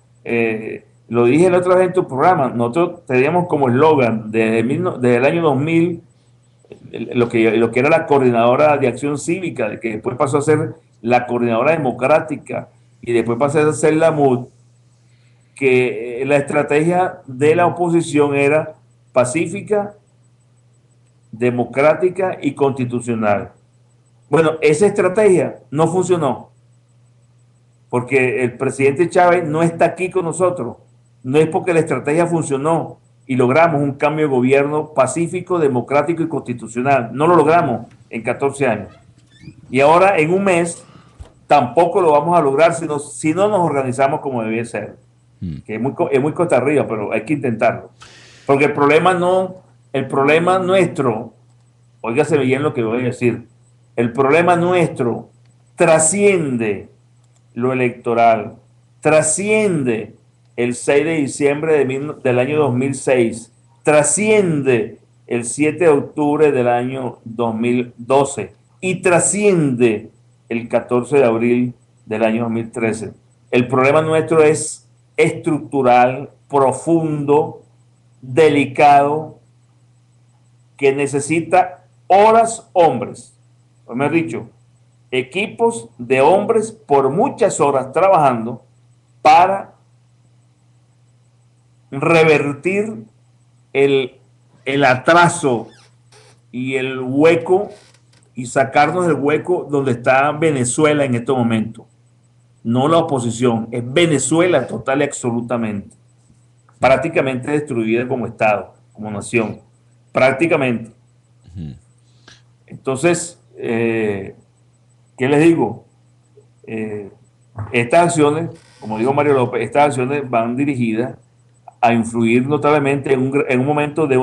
[SPEAKER 8] Lo dije la otra vez en tu programa. Nosotros teníamos como eslogan desde el año 2000 lo que era la coordinadora de acción cívica, que después pasó a ser la coordinadora democrática y después pasó a ser la MUD, que la estrategia de la oposición era pacífica, democrática y constitucional. Bueno, esa estrategia no funcionó porque el presidente Chávez no está aquí con nosotros. No es porque la estrategia funcionó y logramos un cambio de gobierno pacífico, democrático y constitucional. No lo logramos en 14 años. Y ahora en un mes tampoco lo vamos a lograr si no nos organizamos como debía ser. Que es muy costa arriba, pero hay que intentarlo. Porque el problema nuestro, óigase bien lo que voy a decir, el problema nuestro trasciende lo electoral, trasciende el 6 de diciembre del año 2006, trasciende el 7 de octubre del año 2012 y trasciende el 14 de abril del año 2013. El problema nuestro es estructural, profundo, delicado, que necesita horas hombres, o mejor dicho, equipos de hombres por muchas horas trabajando para revertir el atraso y el hueco y sacarnos del hueco donde está Venezuela en este momento. No la oposición, es Venezuela total y absolutamente. Prácticamente destruida como Estado, como nación. Prácticamente. Entonces, ¿qué les digo? Estas acciones, como dijo Mario López, estas acciones van dirigidas a influir notablemente en un momento de